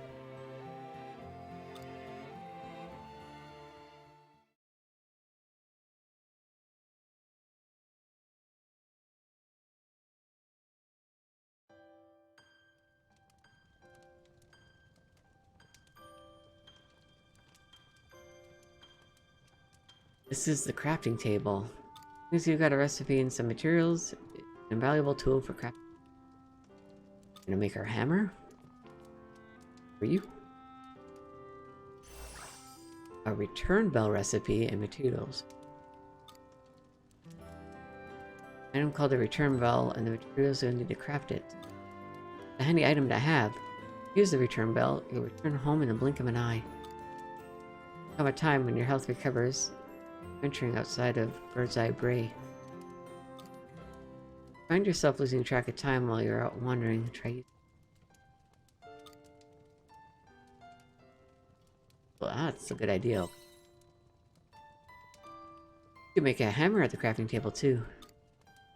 This is the crafting table. As you've got a recipe and some materials, it's an invaluable tool for crafting. Gonna make our hammer? For you? A return bell recipe and materials. Item called the return bell and the materials you'll need to craft it. It's a handy item to have. Use the return bell, you'll return home in the blink of an eye. There'll come a time when your health recovers, venturing outside of Bird's Eye Bray. Find yourself losing track of time while you're out wandering, try. Well, that's a good idea. You can make a hammer at the crafting table too.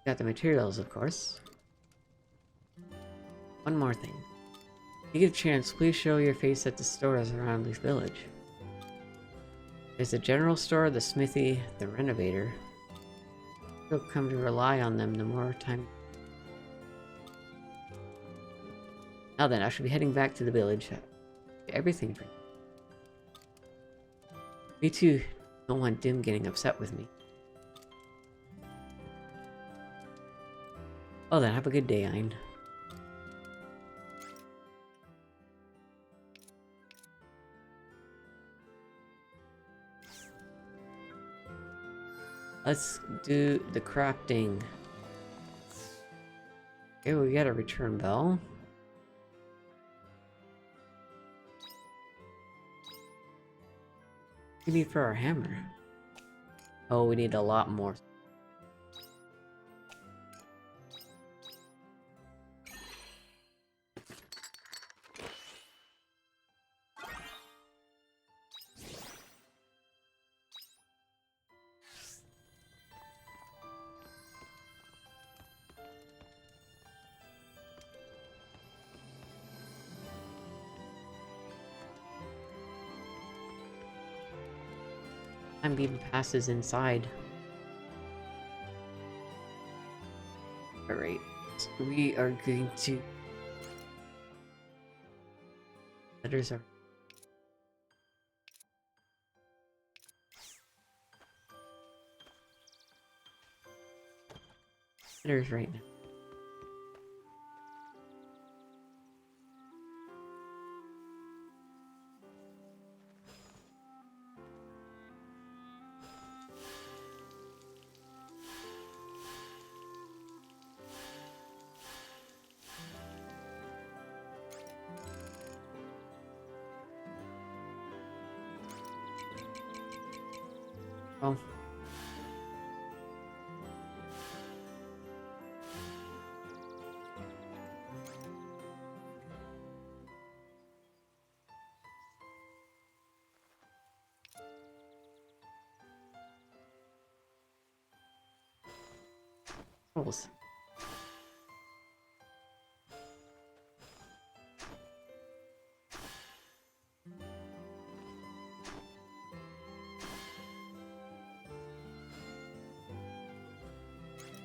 Got the materials, of course. One more thing. If you get a chance, please show your face at the stores around Leaf Village. There's the general store, the smithy, the renovator. You'll come to rely on them the more time. Now then, I should be heading back to the village. Everything for you. Me too. Don't want Dim getting upset with me. Well then, have a good day, Ein. Let's do the crafting. Okay, we got a return bell. What do we need for our hammer? Oh, we need a lot more. Time even passes inside. Alright, so we are going to... Letters are... Letters right now. Well, rules.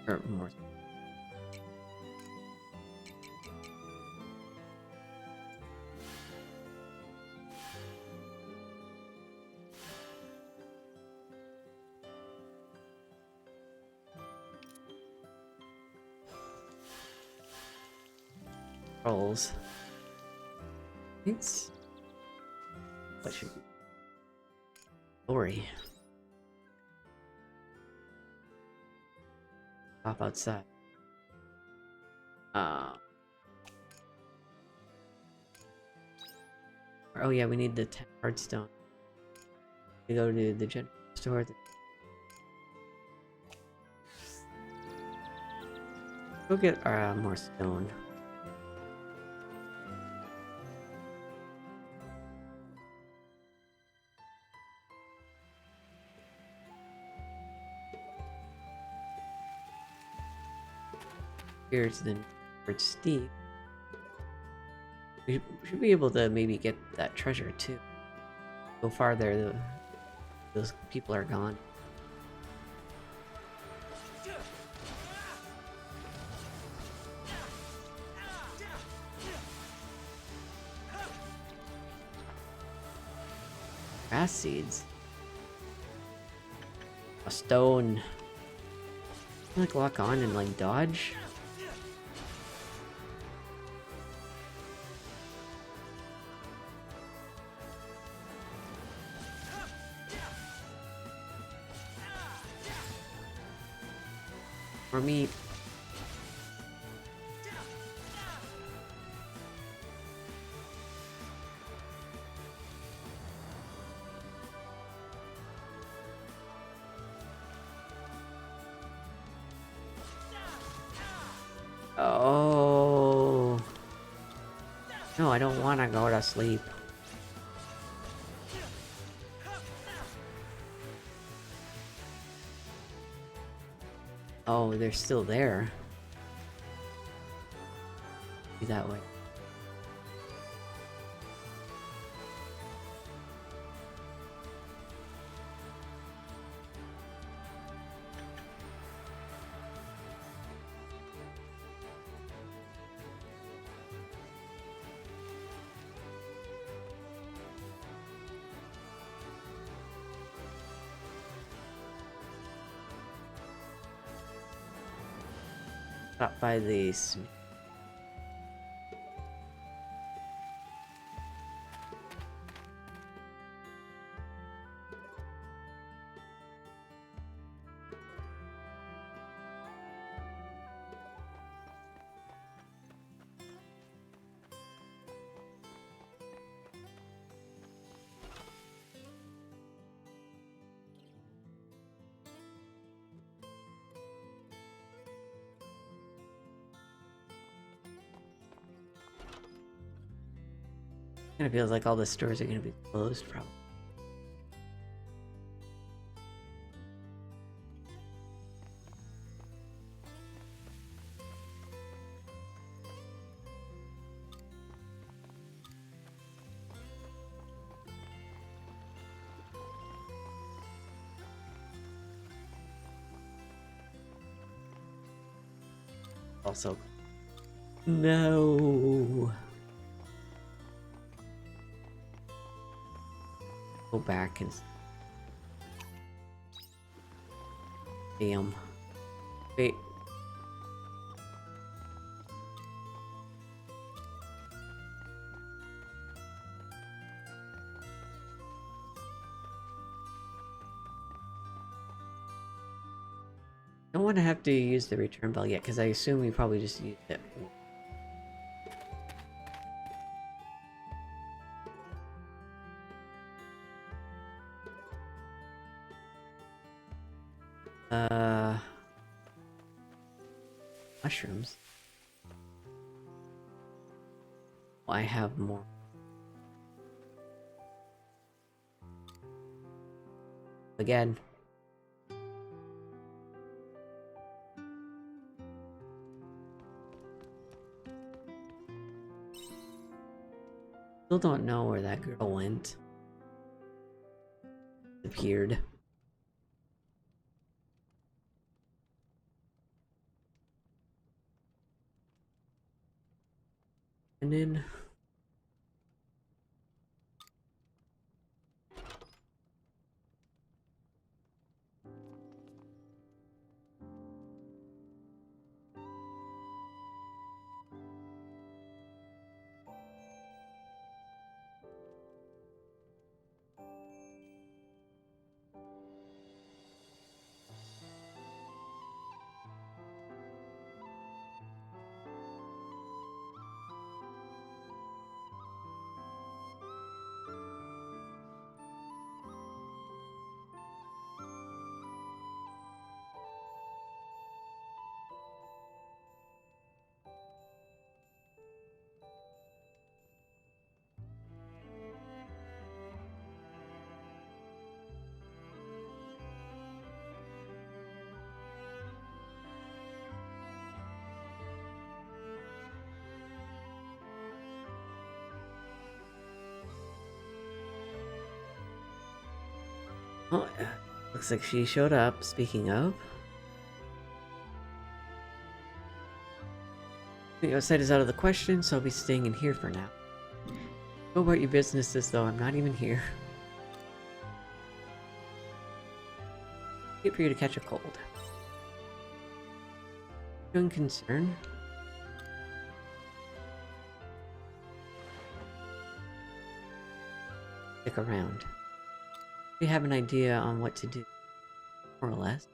Or more. Rolls. Thanks. What should be? Story. Hop outside. Oh yeah, we need the 10 hardstone. We go to the general store. Go get more stone. Here's the North Steep. We should be able to maybe get that treasure too. Go farther, those people are gone. Grass seeds. A stone. Like lock on and like dodge. For me. Oh. No, I don't want to go to sleep. Oh, they're still there. Be that way. Stop by these. Kind of feels like all the stores are gonna be closed, probably. Also, no. Go back and damn. Wait. I don't want to have to use the return bell yet, because I assume we probably just used it. Mushrooms. Well, I have more. Again. Still don't know where that girl went. Appeared. And then... Oh, looks like she showed up, speaking of. The outside is out of the question, so I'll be staying in here for now. Go about your businesses, though. I'm not even here. Wait for you to catch a cold. Showing concern? Stick around. We have an idea on what to do, more or less.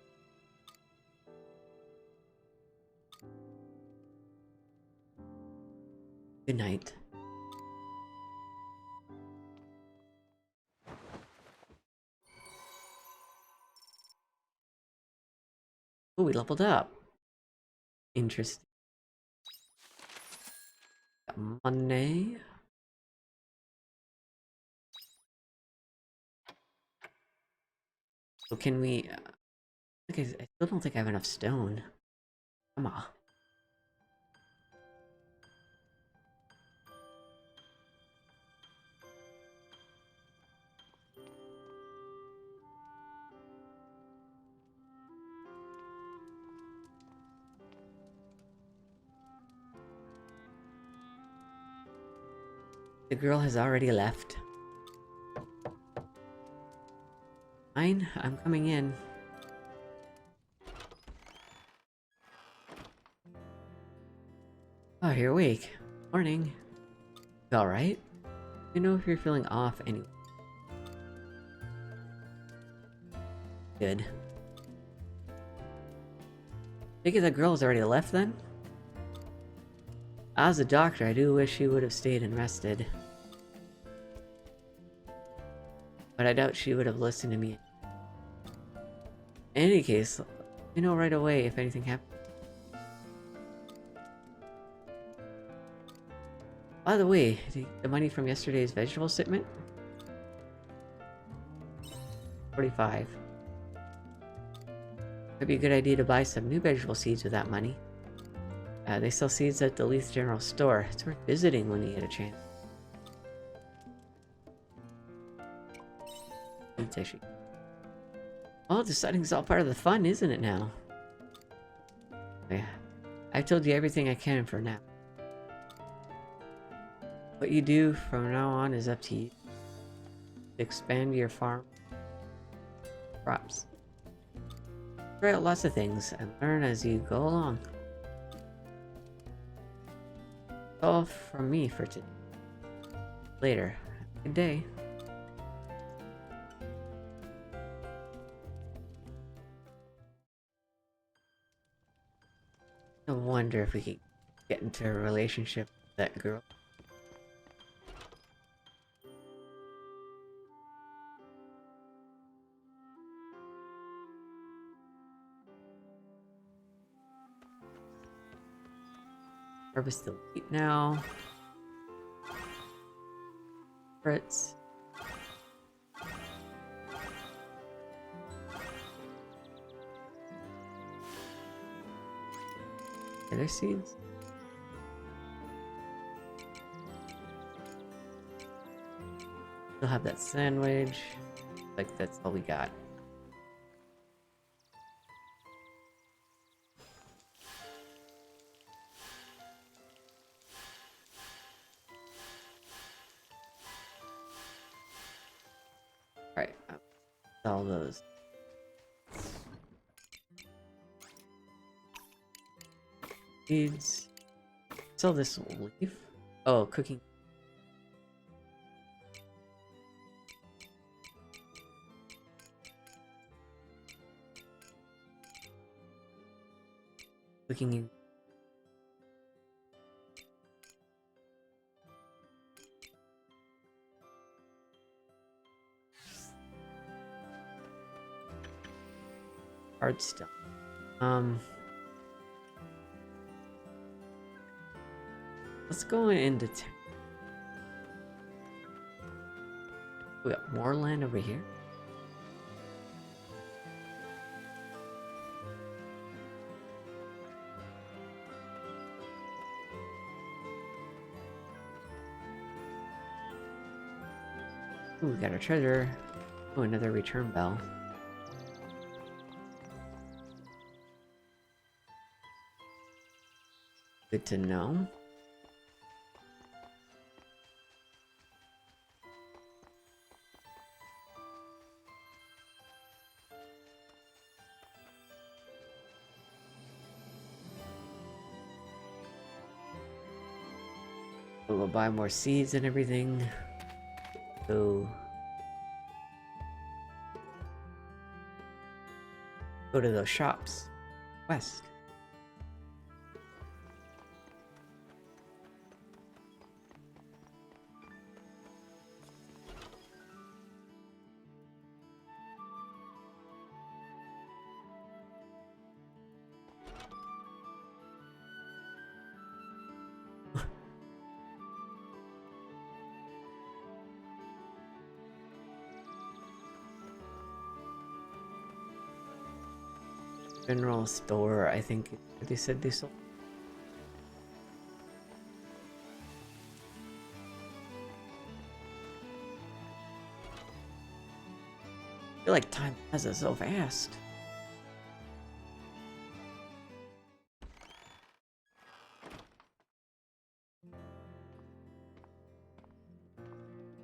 Good night. Oh, we leveled up. Interesting. Got money. So can we... okay, I still don't think I have enough stone. Come on. The girl has already left. Fine, I'm coming in. Oh, you're awake. Morning. You alright? You know if you're feeling off anyway. Good. I think that girl has already left then? As a doctor, I do wish she would have stayed and rested. But I doubt she would have listened to me. In any case, let me know right away if anything happens. By the way, the money from yesterday's vegetable shipment? 45. Might be a good idea to buy some new vegetable seeds with that money. They sell seeds at the Leith General Store. It's worth visiting when you get a chance. Well, deciding's all part of the fun, isn't it now? Yeah. I've told you everything I can for now. What you do from now on is up to you. Expand your farm crops. Try out lots of things and learn as you go along. That's all from me for today. Later. Good day. I wonder if we could get into a relationship with that girl. Harvest the wheat now. Fritz. Other seeds? Still have that sandwich. Like that's all we got. Alright, all those. Seeds. Sell this leaf. Oh, cooking. Cooking. Hard stuff. Let's go into town. We got more land over here. Ooh, we got our treasure. Oh, another return bell. Good to know. We'll buy more seeds and everything. Go to those shops. West. General store, I think they said they sold. I feel like time passes so fast.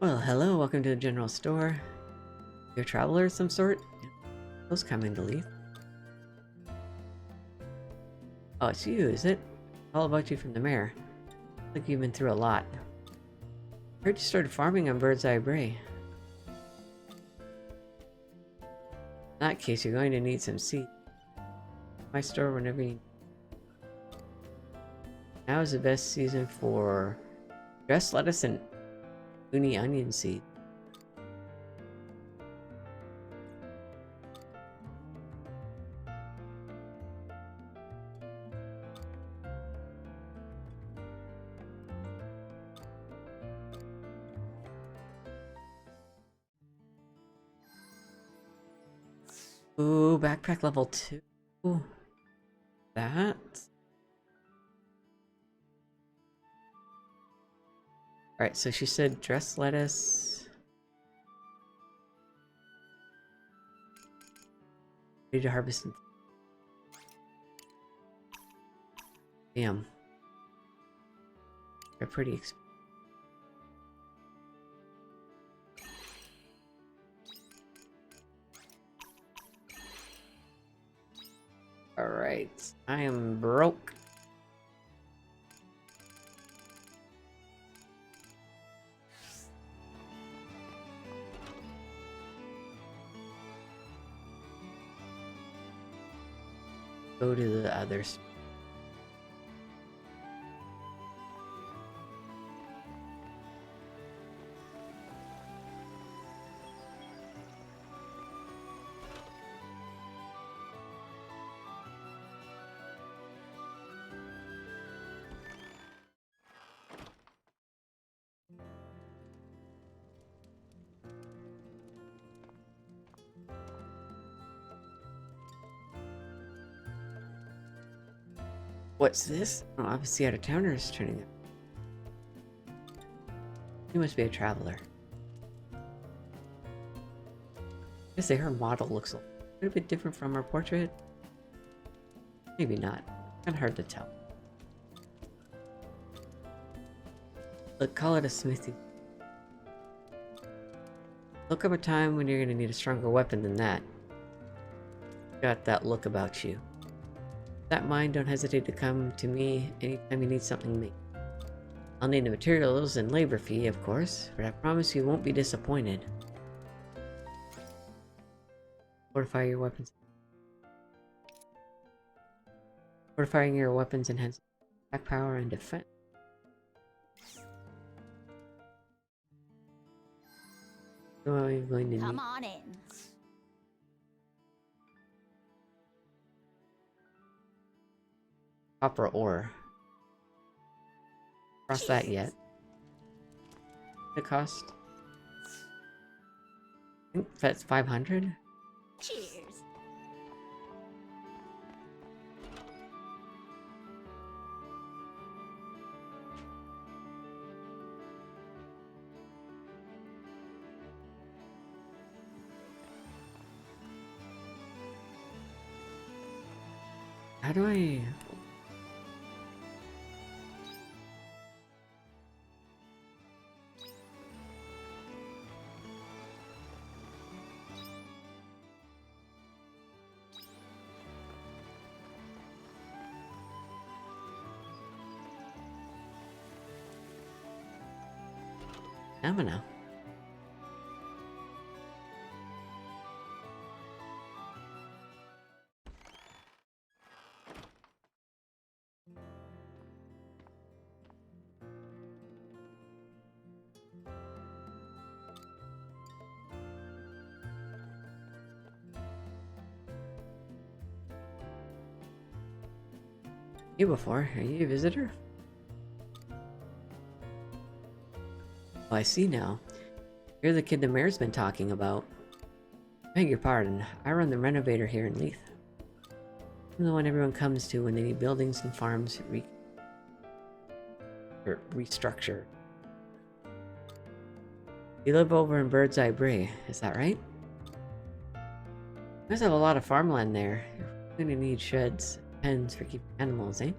Well, hello, welcome to the general store. You're a traveler of some sort? Those coming to leave. Oh, it's you, is it? All about you from the mayor. Looks like you've been through a lot. I heard you started farming on Bird's Eye Bray. In that case, you're going to need some seeds. My store whenever you... Now is the best season for dressed lettuce and uni onion seed. Ooh, backpack level 2. That. Alright, so she said dressed lettuce. Ready to harvest. Damn. They're pretty expensive. Alright, I am broke. Go to the others. What's this? Oh, obviously out of towners turning up. He must be a traveler. I guess say her model looks a little bit different from her portrait. Maybe not. Kind of hard to tell. Look, call it a smithy. Look up a time when you're gonna need a stronger weapon than that. Got that look about you. That mind, don't hesitate to come to me anytime you need something made. I'll need the materials and labor fee, of course, but I promise you won't be disappointed. Fortify your weapons. Fortifying your weapons enhances attack power and defense. So I'm going to Come on in. copper ore. Cross that yet. The cost? I think that's 500. Cheers. How do I... Stamina. You before? Are you a visitor? Oh, I see now. You're the kid the mayor's been talking about. Beg your pardon. I run the renovator here in Leith. I'm the one everyone comes to when they need buildings and farms restructured. You live over in Bird's Eye Bray, is that right? You guys have a lot of farmland there. You're going to need sheds, pens for keeping animals, eh?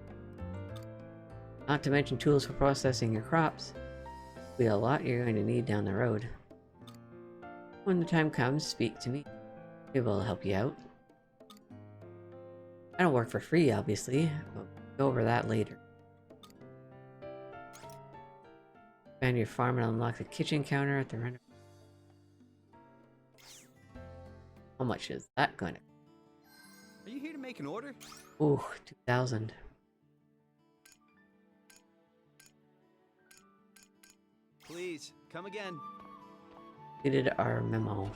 Not to mention tools for processing your crops. Be a lot you're going to need down the road. When the time comes, speak to me. Maybe we'll help you out. I don't work for free, obviously, but we'll go over that later. Expand your farm and unlock the kitchen counter at the renter. How much is that going to? Are you here to make an order? Ooh, 2,000. Please, come again. Completed our memo.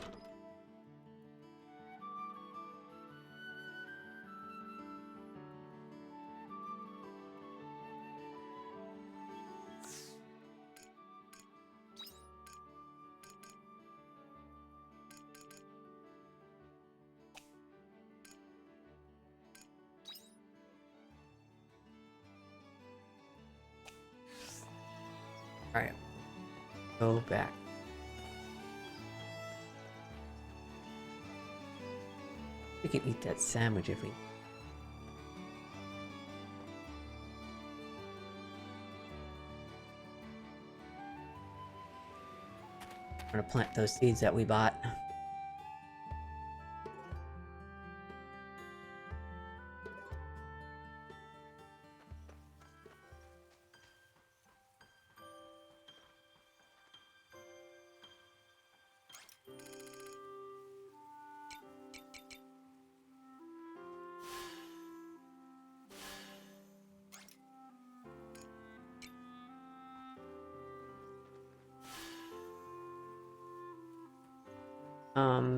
Alright. Go back. We can eat that sandwich if we... Trying to plant those seeds that we bought.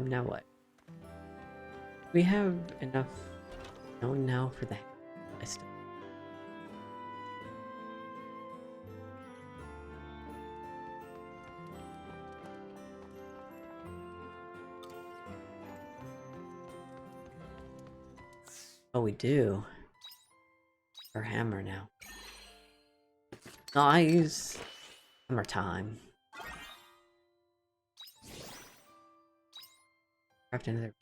Now what? We have enough stone now for the list. Oh, we do. Our hammer now. Nice. Hammer time. Craft another.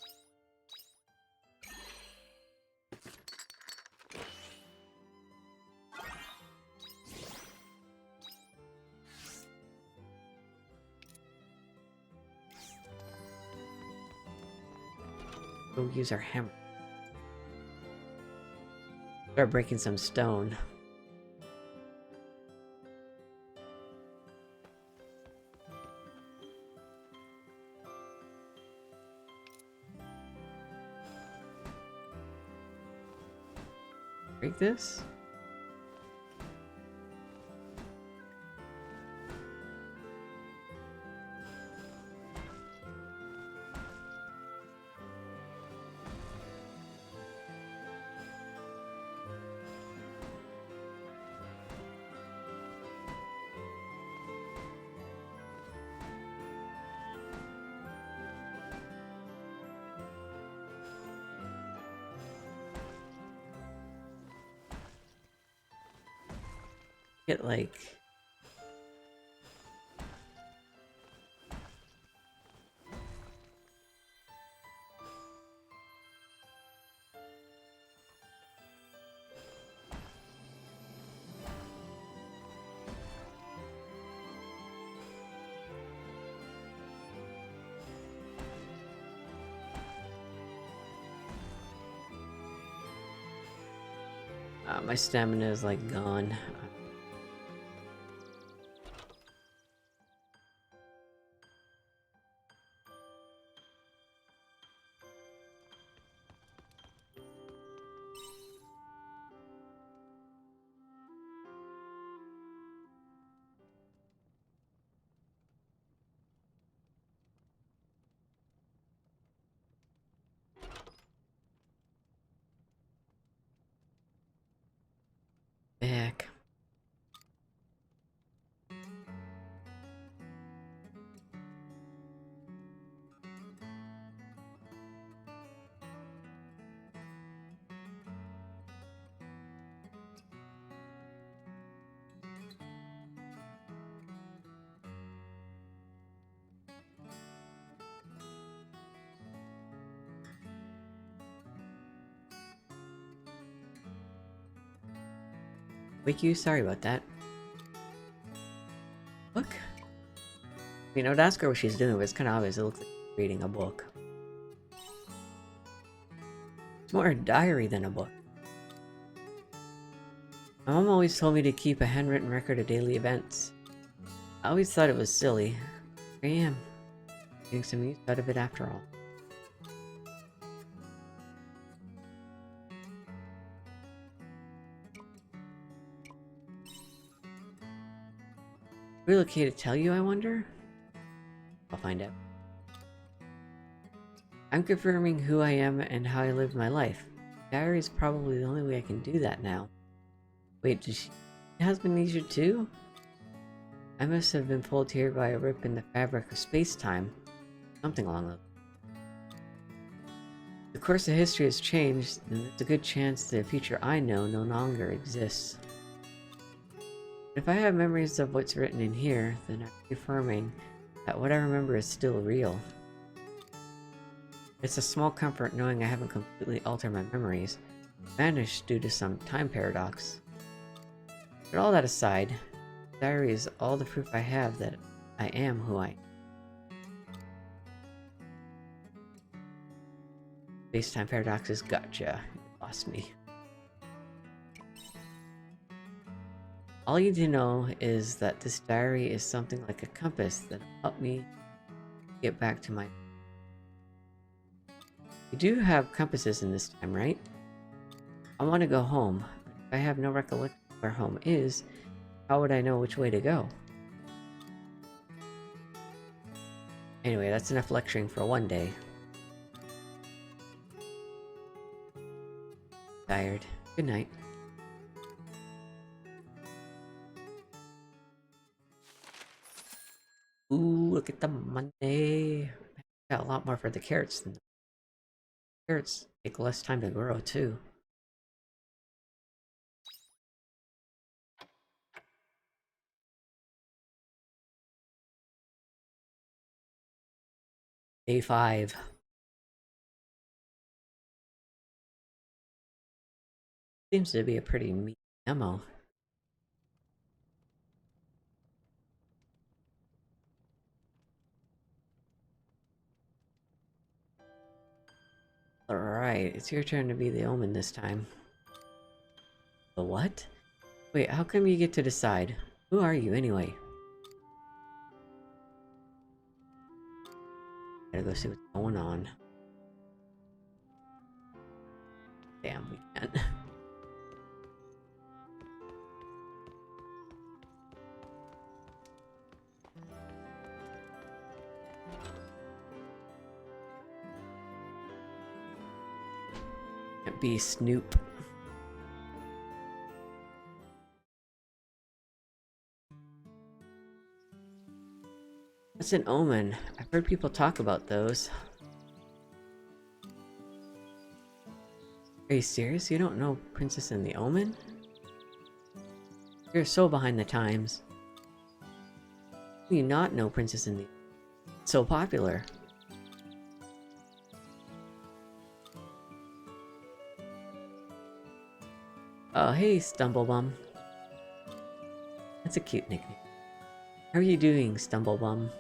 We'll use our hammer. Start breaking some stone. Break this? Get like my stamina is like gone. Back. Wake you? Sorry about that. Look. You know, to ask her what she's doing, but it's kind of obvious. It looks like she's reading a book. It's more a diary than a book. My mom always told me to keep a handwritten record of daily events. I always thought it was silly. Here I am, getting some use out of it after all. Really okay to tell you, I wonder? I'll find out. I'm confirming who I am and how I lived my life. Diary is probably the only way I can do that now. Wait, does she has amnesia too? I must have been pulled here by a rip in the fabric of space-time. Something along those lines. The course of history has changed, and there's a good chance the future I know no longer exists. If I have memories of what's written in here, then I'm confirming that what I remember is still real. It's a small comfort knowing I haven't completely altered my memories, vanished due to some time paradox. But all that aside, the diary is all the proof I have that I am who I am. Space-time paradoxes, gotcha. Lost me. All you need to know is that this diary is something like a compass that helped me get back to my... You do have compasses in this time, right? I want to go home. If I have no recollection of where home is, how would I know which way to go? Anyway, that's enough lecturing for one day. Tired. Good night. Ooh, look at the Monday. Got a lot more for the carrots than the carrots take less time to grow too. Day 5. Seems to be a pretty meat demo. Alright, it's your turn to be the omen this time. The what? Wait, how come you get to decide? Who are you anyway? Gotta go see what's going on. Damn, we can't. Can't be Snoop. What's an omen? I've heard people talk about those. Are you serious? You don't know Princess and the Omen? You're so behind the times. How do you not know Princess and the... It's so popular. Oh, hey, Stumblebum. That's a cute nickname. How are you doing, Stumblebum?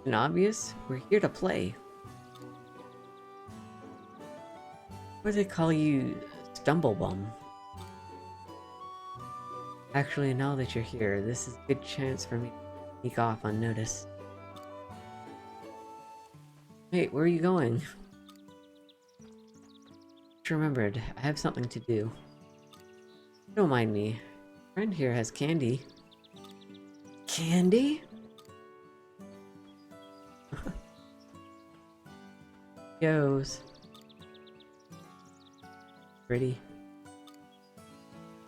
And obvious? We're here to play. Why do they call you Stumblebum? Actually, now that you're here, this is a good chance for me to sneak off unnoticed. Hey, where are you going? Just remembered, I have something to do. Don't mind me. A friend here has candy. Candy? Goes. Pretty.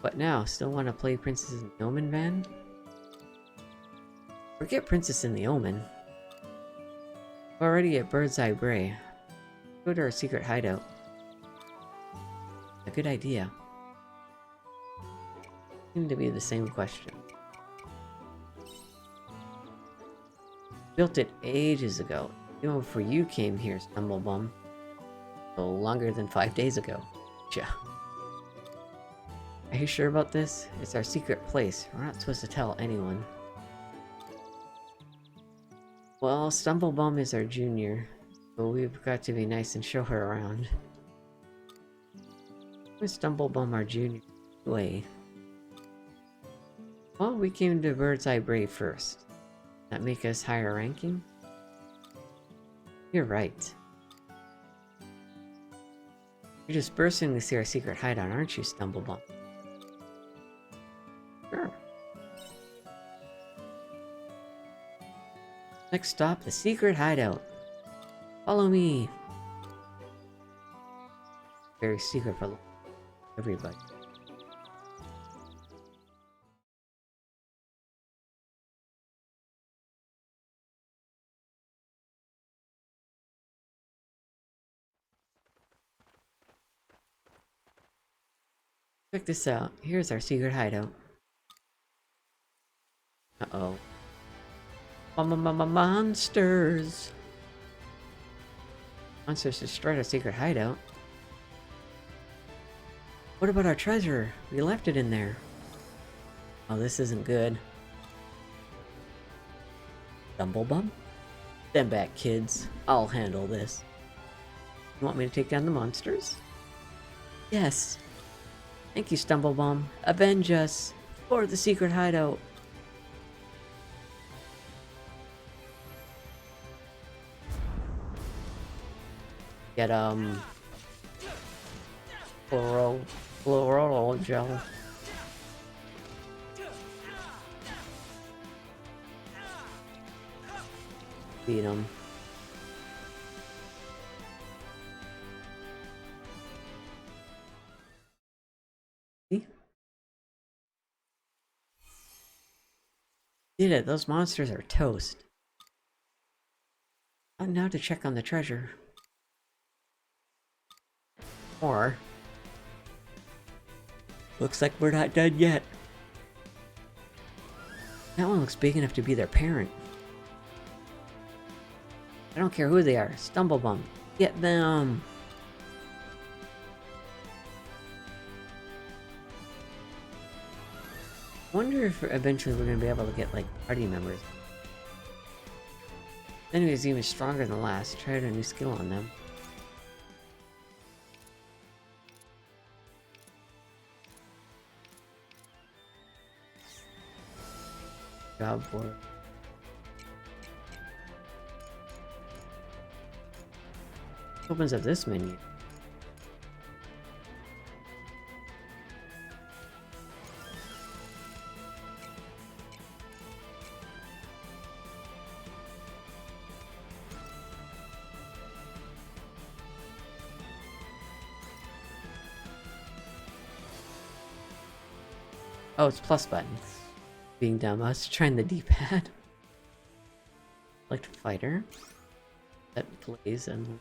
What now? Still want to play Princess in the Omen van? Forget Princess in the Omen. We're already at Bird's Eye Bray. Go to our secret hideout. A good idea. Seemed to be the same question. Built it ages ago. Even before you came here, Stumblebum. So longer than 5 days ago. Yeah. Are you sure about this? It's our secret place. We're not supposed to tell anyone. Well, Stumblebum is our junior, so we've got to be nice and show her around. Where's Stumblebum our junior way? Well, we came to Bird's Eye Bray first. That make us higher ranking? You're right. You're just bursting to see our secret hideout, aren't you, Stumblebum? Sure. Next stop, the secret hideout. Follow me. Very secret for everybody. Check this out. Here's our secret hideout. Uh-oh. Monsters! Monsters destroyed our secret hideout. What about our treasure? We left it in there. Oh, this isn't good. Stumblebum? Stand back, kids. I'll handle this. You want me to take down the monsters? Yes. Thank you, Stumblebum. Avenge us. For the secret hideout. Get, floral gel. Beat him. See? Did it. Those monsters are toast. And now to check on the treasure. Or... looks like we're not done yet. That one looks big enough to be their parent. I don't care who they are. Stumblebum. Get them! Wonder if eventually we're gonna be able to get, like, party members. Enemy is even stronger than the last. Tried a new skill on them. Job for opens up this menu. Oh, it's plus button. Being dumb, I was trying the D-pad. Select fighter. That plays and...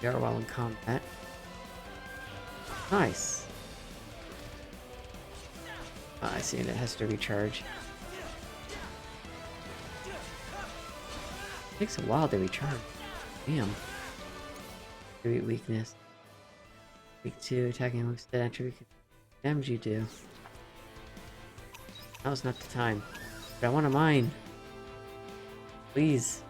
you are while in combat. Nice. Oh, I see, and it has to recharge. Takes a while to recharge. Damn. Attribute weakness. Weak 2, attacking amongst the attribute damage you do. Now's not the time. But I want a mine. Please.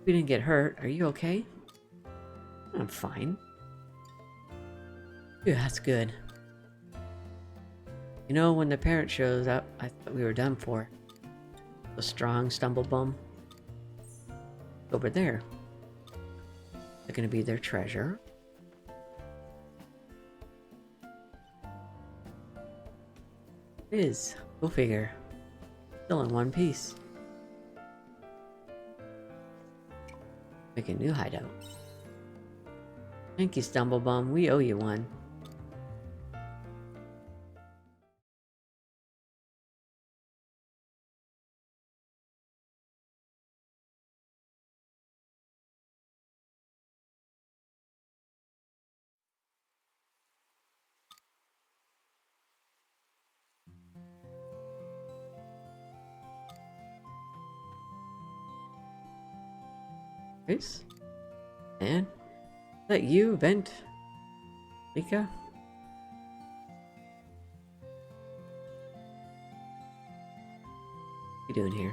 We didn't get hurt. Are you okay? I'm fine. Yeah, that's good. You know, when the parent shows up, I thought we were done for. The strong Stumblebum. Over there. They're gonna be their treasure. It is. Go figure. Still in one piece. Make a new hideout. Thank you, Stumblebum. We owe you one. Nice. And is that you, Vent? Mika? What you doing here?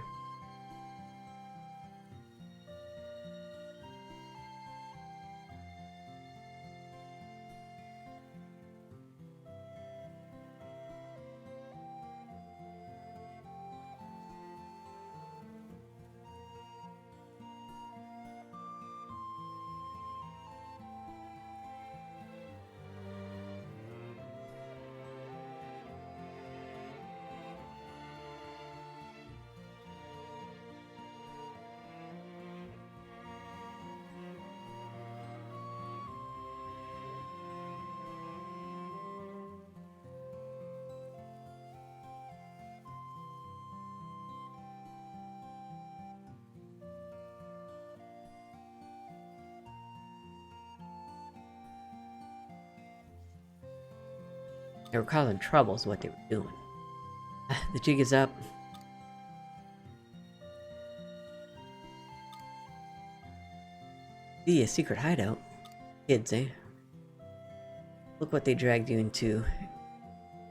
They were causing trouble is what they were doing. The jig is up. See, a secret hideout. Kids, eh? Look what they dragged you into.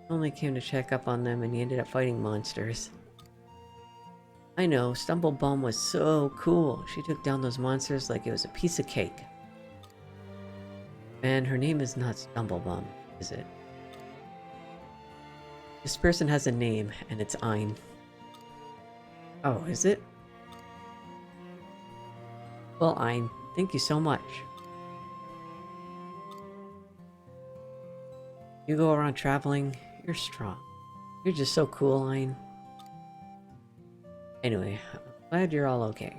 Only came to check up on them and you ended up fighting monsters. I know, Stumblebum was so cool. She took down those monsters like it was a piece of cake. Man, her name is not Stumblebum, is it? This person has a name, and it's Ein. Oh, is it? Well, Ein, thank you so much. You go around traveling, you're strong. You're just so cool, Ein. Anyway, I'm glad you're all okay.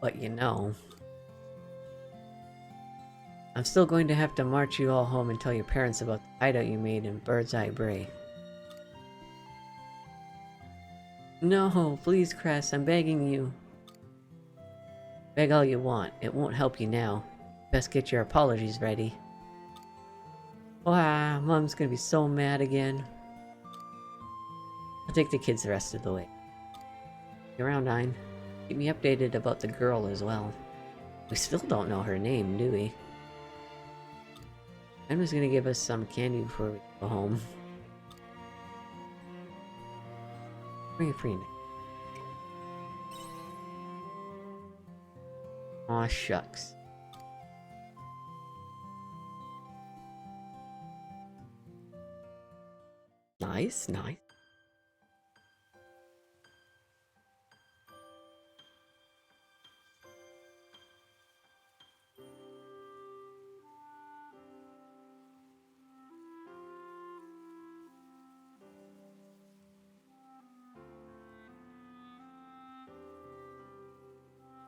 But you know, I'm still going to have to march you all home and tell your parents about the hideout you made in Bird's Eye Bray. No, please, Cress, I'm begging you. Beg all you want, it won't help you now. Best get your apologies ready. Wow, Mom's gonna be so mad again. I'll take the kids the rest of the way. Be around 9. Keep me updated about the girl as well. We still don't know her name, do we? I'm just gonna give us some candy before we go home. Bring it free now. Aw, shucks. Nice, nice.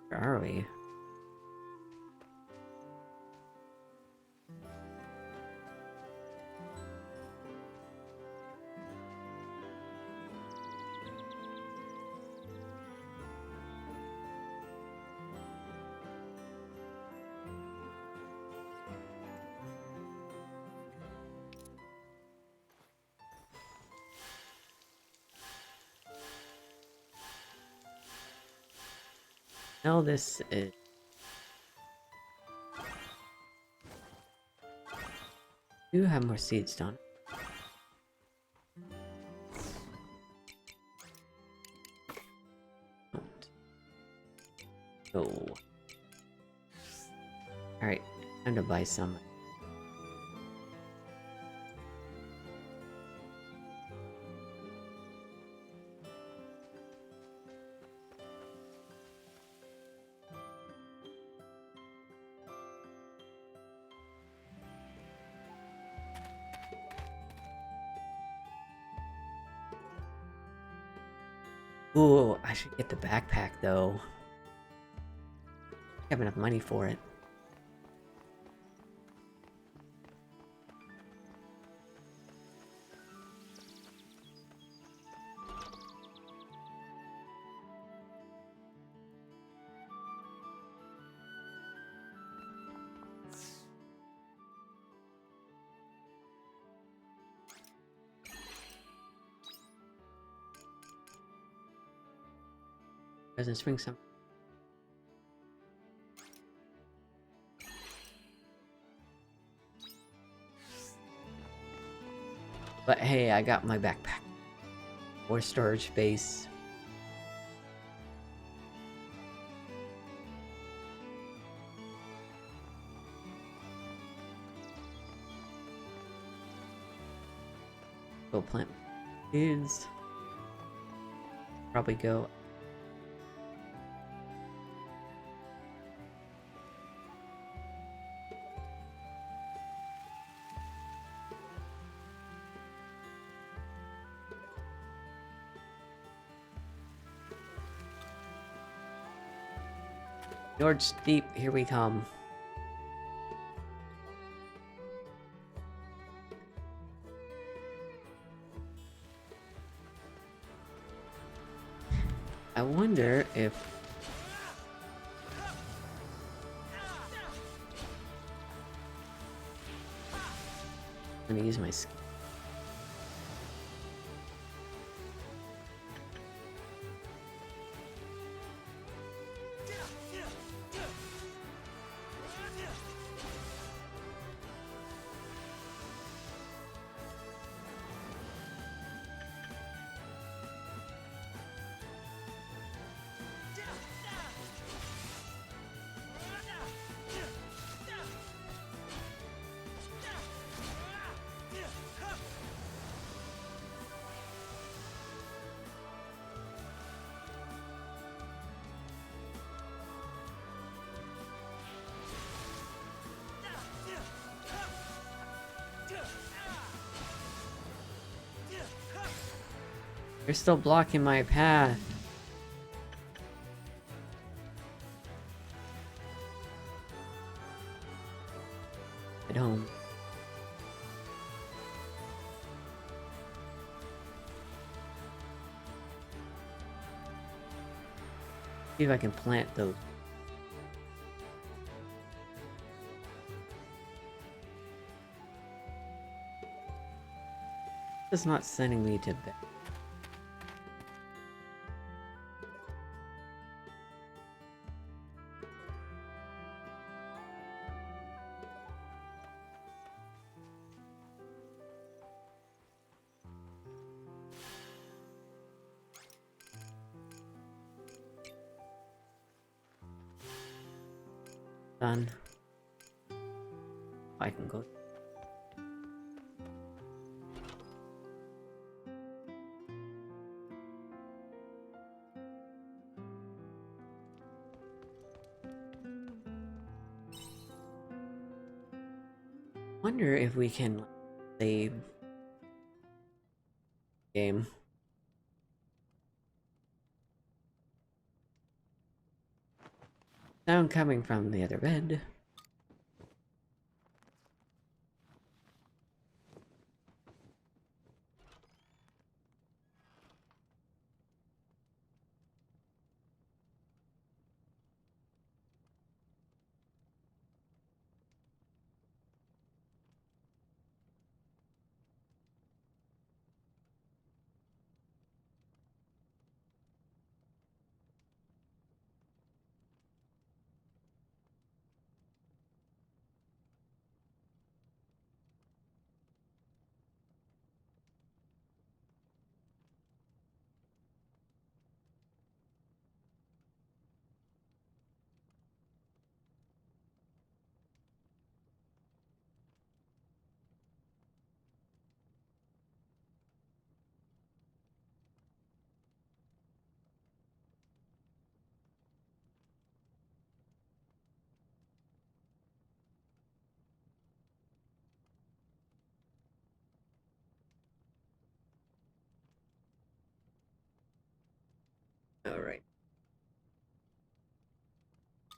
Where are we? Now this is... Do have more seeds done. Oh. Alright, time to buy some. Ooh, I should get the backpack though. I have enough money for it. Doesn't spring some. But hey, I got my backpack. More storage space. Go plant seeds. Probably go. George Steep, here we come. I wonder if... I'm gonna use my skill. You're still blocking my path. At home. See if I can plant those. It's not sending me to bed. Done. I can go. Wonder if we can save game. Sound coming from the other bed. Alright.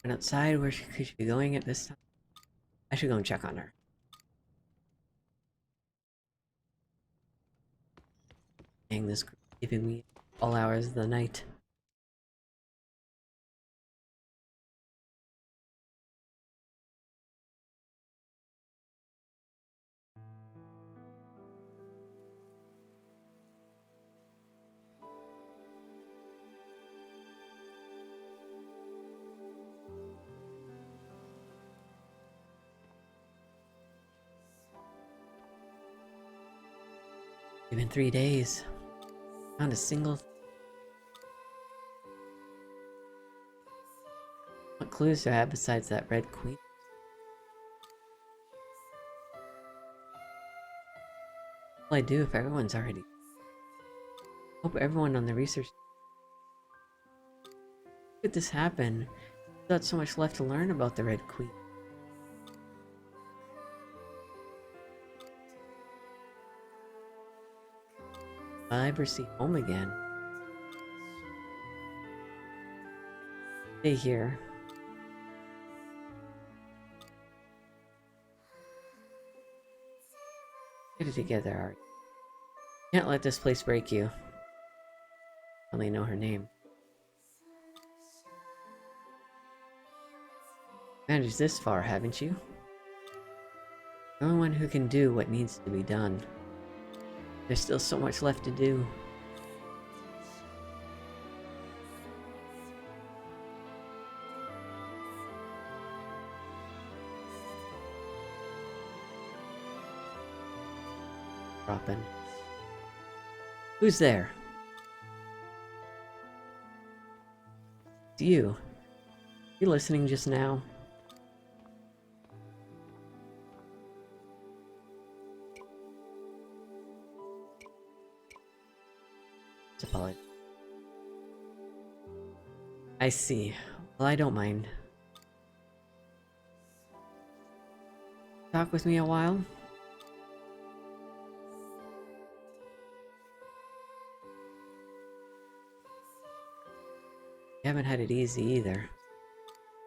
And outside, where could she be going at this time? I should go and check on her. Dang, this girl is keeping me all hours of the night. It's been 3 days. Found a single. What clues do I have besides that red queen? What will I do if everyone's already? Hope everyone on the research. How could this happen? I've got so much left to learn about the red queen. Will I ever see home again? Stay here. Get it together, Art. Can't let this place break you. Only know her name. Managed this far, haven't you? The only one who can do what needs to be done. There's still so much left to do. Dropping. Who's there? It's you. You listening just now? Apology. I see. Well, I don't mind. Talk with me a while? haven't had it easy either.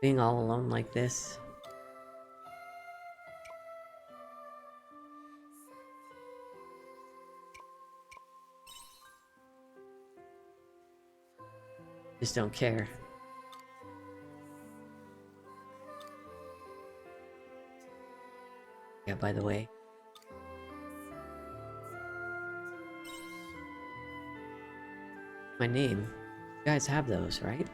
Being all alone like this. Just don't care. Yeah, by the way. My name. You guys have those, right?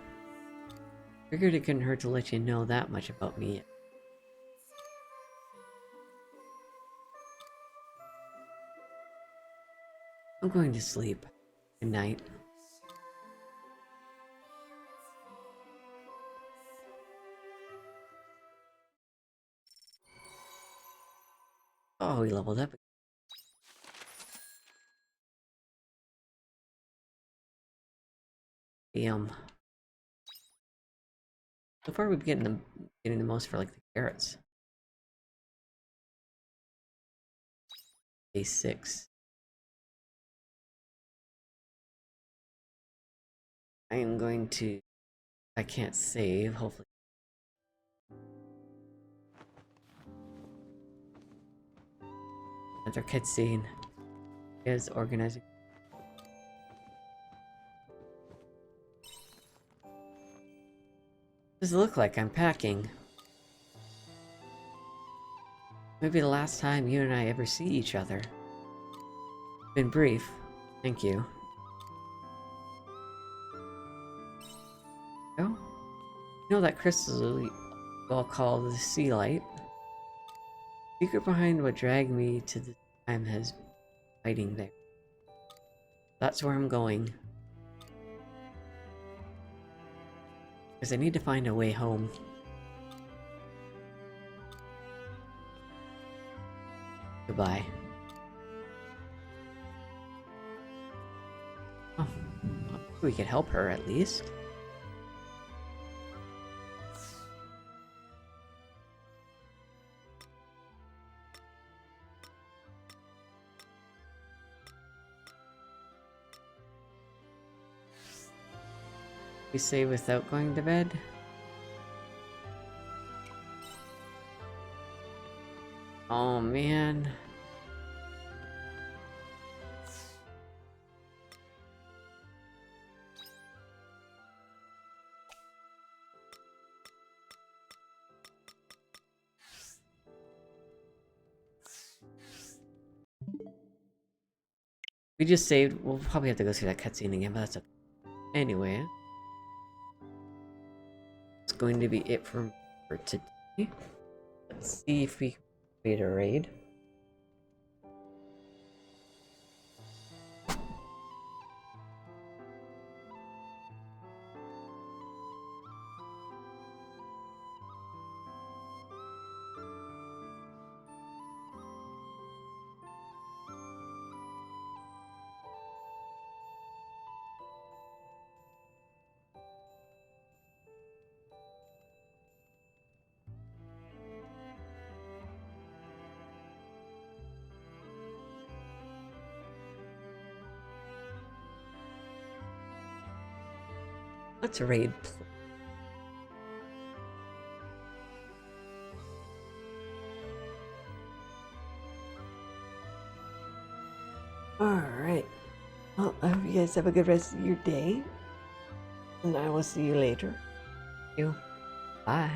Figured it couldn't hurt to let you know that much about me. I'm going to sleep. Good night. Oh, he leveled up. Damn. So far, we've been getting the most for like the carrots. Day 6. I am going to. I can't save. Hopefully. Another cutscene is organizing. Does it look like I'm packing? Maybe the last time you and I ever see each other. Been brief. Thank you. Oh? You know that crystal you all call the sea light? Secret behind what dragged me to this time has been hiding there. That's where I'm going. Because I need to find a way home. Goodbye. Oh, we could help her at least. We say without going to bed? Oh man. We just saved. We'll probably have to go through that cutscene again, but that's okay. Anyway, it's going to be it for today. Let's see if we can complete a raid. Let's raid. Alright. Well, I hope you guys have a good rest of your day. And I will see you later. Thank you. Bye.